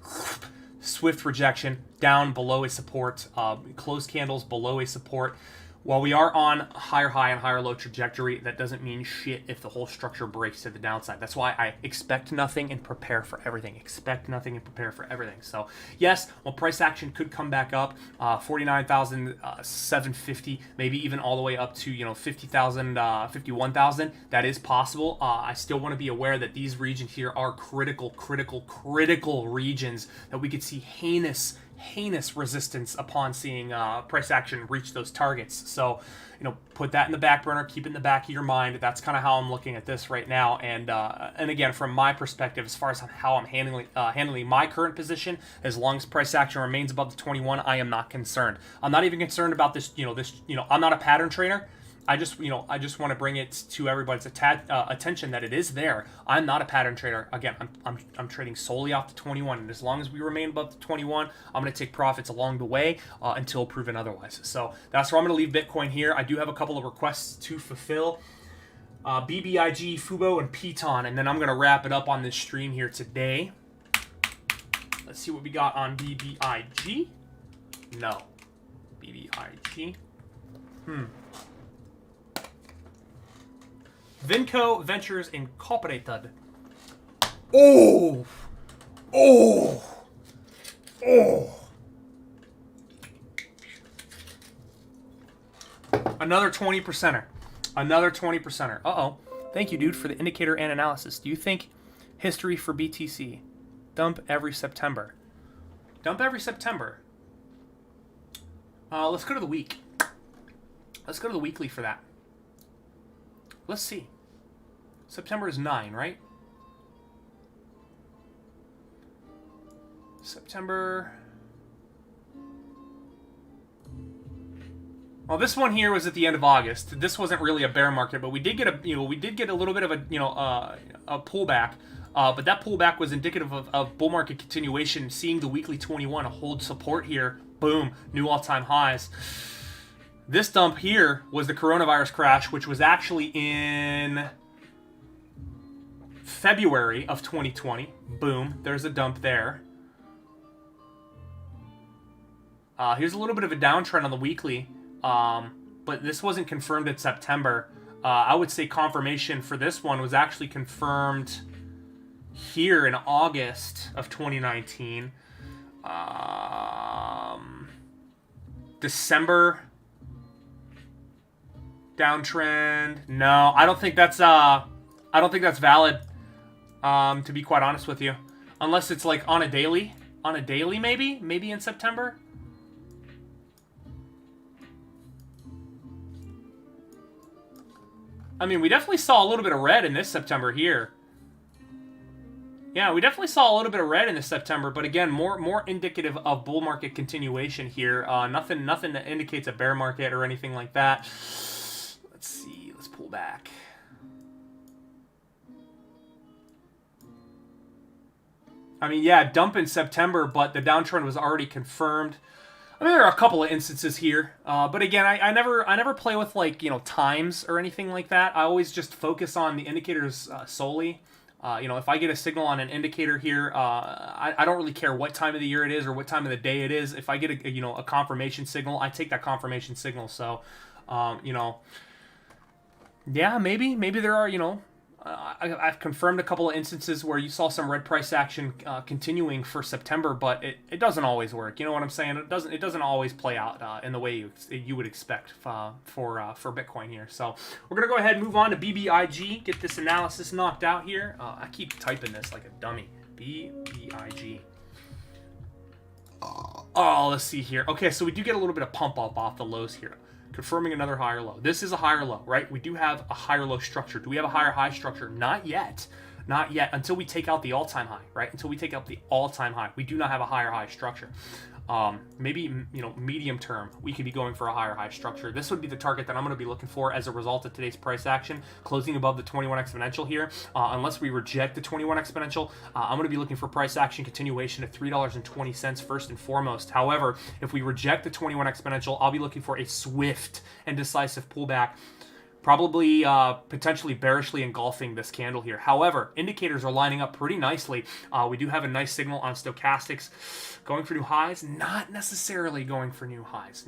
Swift rejection down below a support, closed candles below a support. While we are on higher high and higher low trajectory, that doesn't mean shit if the whole structure breaks to the downside. That's why I expect nothing and prepare for everything. Expect nothing and prepare for everything. So yes, while price action could come back up, 49,750, maybe even all the way up to 50,000, 51,000. That is possible. I still want to be aware that these regions here are critical regions that we could see heinous resistance upon seeing price action reach those targets. So, put that in the back burner, keep it in the back of your mind. That's kind of how I'm looking at this right now. And again, from my perspective, as far as how I'm handling my current position, as long as price action remains above the 21, I am not concerned. I'm not even concerned about this. I'm not a pattern trader. I just want to bring it to everybody's attention that it is there. I'm not a pattern trader. Again, I'm trading solely off the 21, and as long as we remain above the 21, I'm going to take profits along the way until proven otherwise. So that's where I'm going to leave Bitcoin here. I do have a couple of requests to fulfill. BBIG, Fubo, and Piton, and then I'm going to wrap it up on this stream here today. Let's see what we got on BBIG. No. BBIG. Vinco Ventures Incorporated. Oh! Another 20%er. Uh-oh. Thank you, dude, for the indicator and analysis. Do you think history for BTC? Dump every September. Let's go to the week. Let's go to the weekly for that. Let's see. September is 9, right? September. Well, this one here was at the end of August. This wasn't really a bear market, but we did get a little bit of a pullback. But that pullback was indicative of bull market continuation. Seeing the weekly 21 hold support here, boom, new all-time highs. This dump here was the coronavirus crash, which was actually in February of 2020. Boom, there's a dump there. Here's a little bit of a downtrend on the weekly, but this wasn't confirmed in September. I would say confirmation for this one was actually confirmed here in August of 2019. December downtrend. No, I don't think that's valid. To be quite honest with you, unless it's like on a daily maybe in September. I mean, we definitely saw a little bit of red in this September here. Yeah, we definitely saw a little bit of red in this September, but again, more indicative of bull market continuation here. Nothing that indicates a bear market or anything like that. Let's see. Let's pull back. I mean, yeah, dump in September, but the downtrend was already confirmed. I mean, there are a couple of instances here, but again, I never play with times or anything like that. I always just focus on the indicators solely. If I get a signal on an indicator here, I don't really care what time of the year it is or what time of the day it is. If I get a confirmation signal, I take that confirmation signal. So, yeah, maybe there are I've confirmed a couple of instances where you saw some red price action continuing for September, but it doesn't always work. You know what I'm saying? It doesn't always play out in the way you would expect for Bitcoin here. So we're gonna go ahead and move on to BBIG. Get this analysis knocked out here. I keep typing this like a dummy. BBIG. Oh, let's see here. Okay, so we do get a little bit of pump up off the lows here. Confirming another higher low. This is a higher low, right? We do have a higher low structure. Do we have a higher high structure? Not yet. Not yet. Until we take out the all-time high, right? Until we take out the all-time high. We do not have a higher high structure. Maybe, medium term, we could be going for a higher high structure. This would be the target that I'm going to be looking for as a result of today's price action, closing above the 21 exponential here. Unless we reject the 21 exponential, I'm going to be looking for price action continuation at $3.20 first and foremost. However, if we reject the 21 exponential, I'll be looking for a swift and decisive pullback, probably potentially bearishly engulfing this candle here. However, indicators are lining up pretty nicely. We do have a nice signal on stochastics going for new highs, not necessarily going for new highs,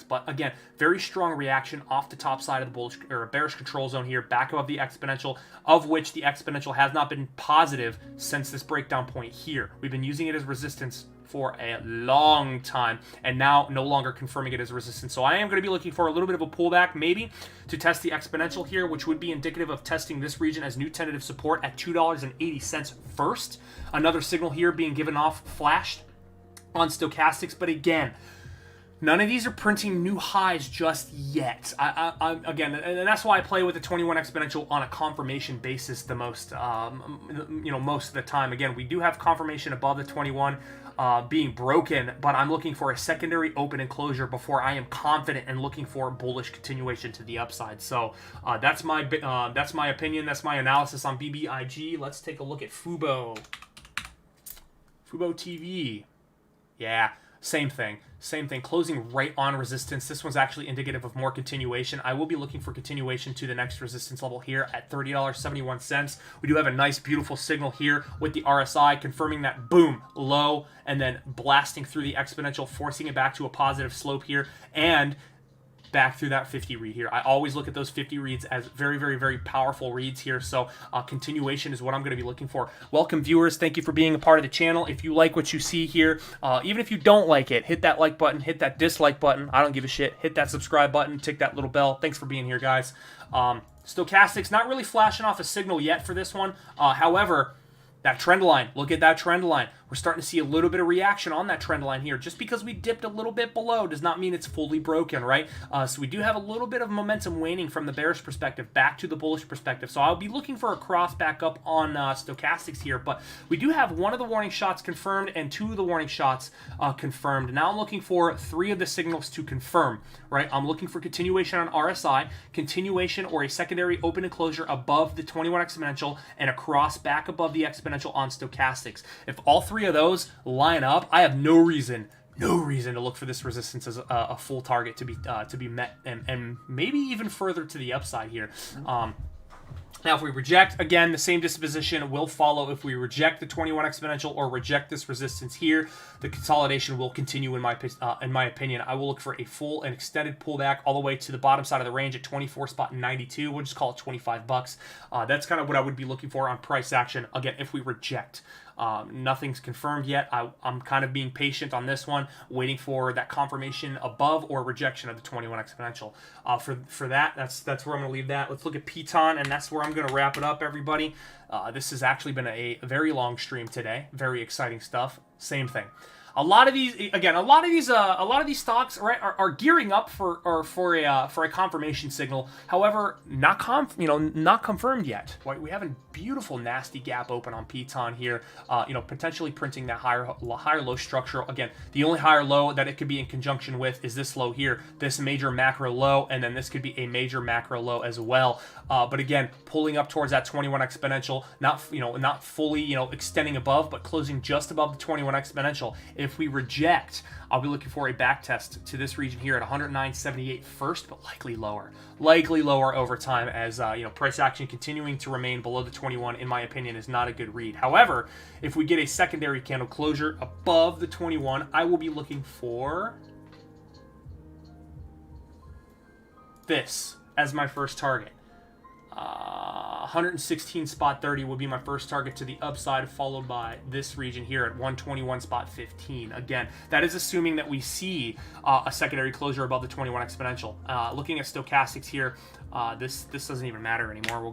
but again, very strong reaction off the top side of the bullish or bearish control zone here, back above the exponential, of which the exponential has not been positive since this breakdown point here. We've been using it as resistance for a long time, and now no longer confirming it as resistance. So I am going to be looking for a little bit of a pullback, maybe, to test the exponential here, which would be indicative of testing this region as new tentative support at $2.80 first. Another signal here being given off, flashed on stochastics, but again, none of these are printing new highs just yet. Again, and that's why I play with the 21 exponential on a confirmation basis the most, most of the time. Again, we do have confirmation above the 21 being broken, but I'm looking for a secondary open and closure before I am confident and looking for bullish continuation to the upside. So that's my opinion. That's my analysis on BBIG. Let's take a look at Fubo. Fubo TV. Yeah. Same thing, closing right on resistance. This one's actually indicative of more continuation. I will be looking for continuation to the next resistance level here at $30.71. We do have a nice, beautiful signal here with the RSI confirming that, boom, low, and then blasting through the exponential, forcing it back to a positive slope here, and back through that 50 read here. I always look at those 50 reads as very, very, very powerful reads here. So continuation is what I'm going to be looking for. Welcome, viewers. Thank you for being a part of the channel. If you like what you see here, even if you don't like it, hit that like button, hit that dislike button. I don't give a shit. Hit that subscribe button, tick that little bell. Thanks for being here, guys. Stochastics, not really flashing off a signal yet for this one. However, That trend line, look at that trend line. We're starting to see a little bit of reaction on that trend line here. Just because we dipped a little bit below does not mean it's fully broken, right? So we do have a little bit of momentum waning from the bearish perspective back to the bullish perspective. So I'll be looking for a cross back up on stochastics here, but we do have one of the warning shots confirmed and two of the warning shots confirmed. Now I'm looking for three of the signals to confirm, right? I'm looking for continuation on RSI, continuation or a secondary open and closure above the 21 exponential, and a cross back above the exponential on stochastics. If all three of those line up, I have no reason to look for this resistance as a full target to be met, and maybe even further to the upside here. Now, if we reject, again, the same disposition will follow. If we reject the 21 exponential or reject this resistance here, the consolidation will continue in my opinion. I will look for a full and extended pullback all the way to the bottom side of the range at 24.92. We'll just call it 25 bucks. That's kind of what I would be looking for on price action. Again, if we reject. Nothing's confirmed yet. I'm kind of being patient on this one, waiting for that confirmation above or rejection of the 21 exponential. For that, that's where I'm going to leave that. Let's look at Piton, and that's where I'm going to wrap it up, everybody. This has actually been a very long stream today. Very exciting stuff. Same thing. A lot of these stocks, right, are gearing up for a confirmation signal. However, not confirmed yet. Right? We have a beautiful nasty gap open on Piton here. Potentially printing that higher low structure. Again, the only higher low that it could be in conjunction with is this low here, this major macro low, and then this could be a major macro low as well. But again, pulling up towards that 21 exponential, not fully extending above, but closing just above the 21 exponential. If we reject, I'll be looking for a back test to this region here at 109.78 first, but likely lower over time as price action continuing to remain below the 21, in my opinion, is not a good read. However, if we get a secondary candle closure above the 21, I will be looking for this as my first target. 116.30 will be my first target to the upside, followed by this region here at 121.15. Again, that is assuming that we see a secondary closure above the 21 exponential. Looking at stochastics here, this doesn't even matter anymore. We're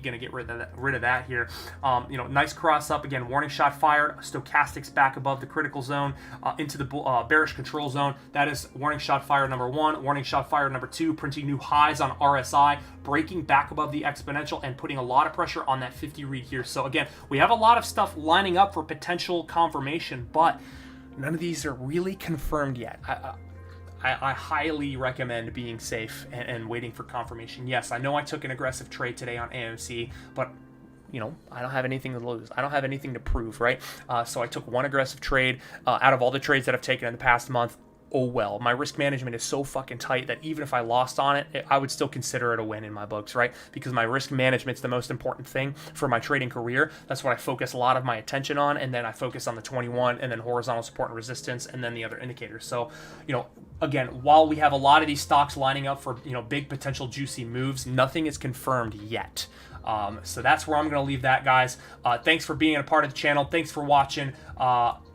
gonna get rid of that here. Nice cross up again. Warning shot fired. Stochastics back above the critical zone into the bearish control zone. That is warning shot fire number one. Warning shot fire number two. Printing new highs on RSI, breaking back above the exponential, and putting a lot of pressure on that 50 read here. So again, we have a lot of stuff lining up for potential confirmation, but none of these are really confirmed yet. I highly recommend being safe and waiting for confirmation. Yes, I know I took an aggressive trade today on AMC, but I don't have anything to lose. I don't have anything to prove, right? So I took one aggressive trade out of all the trades that I've taken in the past month. Oh well, my risk management is so fucking tight that even if I lost on it, I would still consider it a win in my books, right? Because my risk management's the most important thing for my trading career. That's what I focus a lot of my attention on, and then I focus on the 21 and then horizontal support and resistance and then the other indicators. So, again, while we have a lot of these stocks lining up for, big potential juicy moves, nothing is confirmed yet. So that's where I'm going to leave that, guys. Thanks for being a part of the channel. Thanks for watching.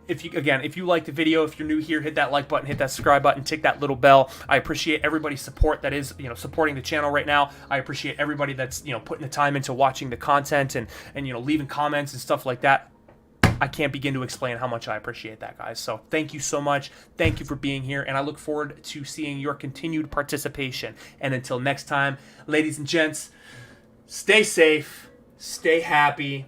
If you like the video, if you're new here, hit that like button, hit that subscribe button, tick that little bell. I appreciate everybody's support that is, supporting the channel right now. I appreciate everybody that's, putting the time into watching the content and leaving comments and stuff like that. I can't begin to explain how much I appreciate that, guys. So thank you so much. Thank you for being here, and I look forward to seeing your continued participation. And until next time, ladies and gents, stay safe, stay happy,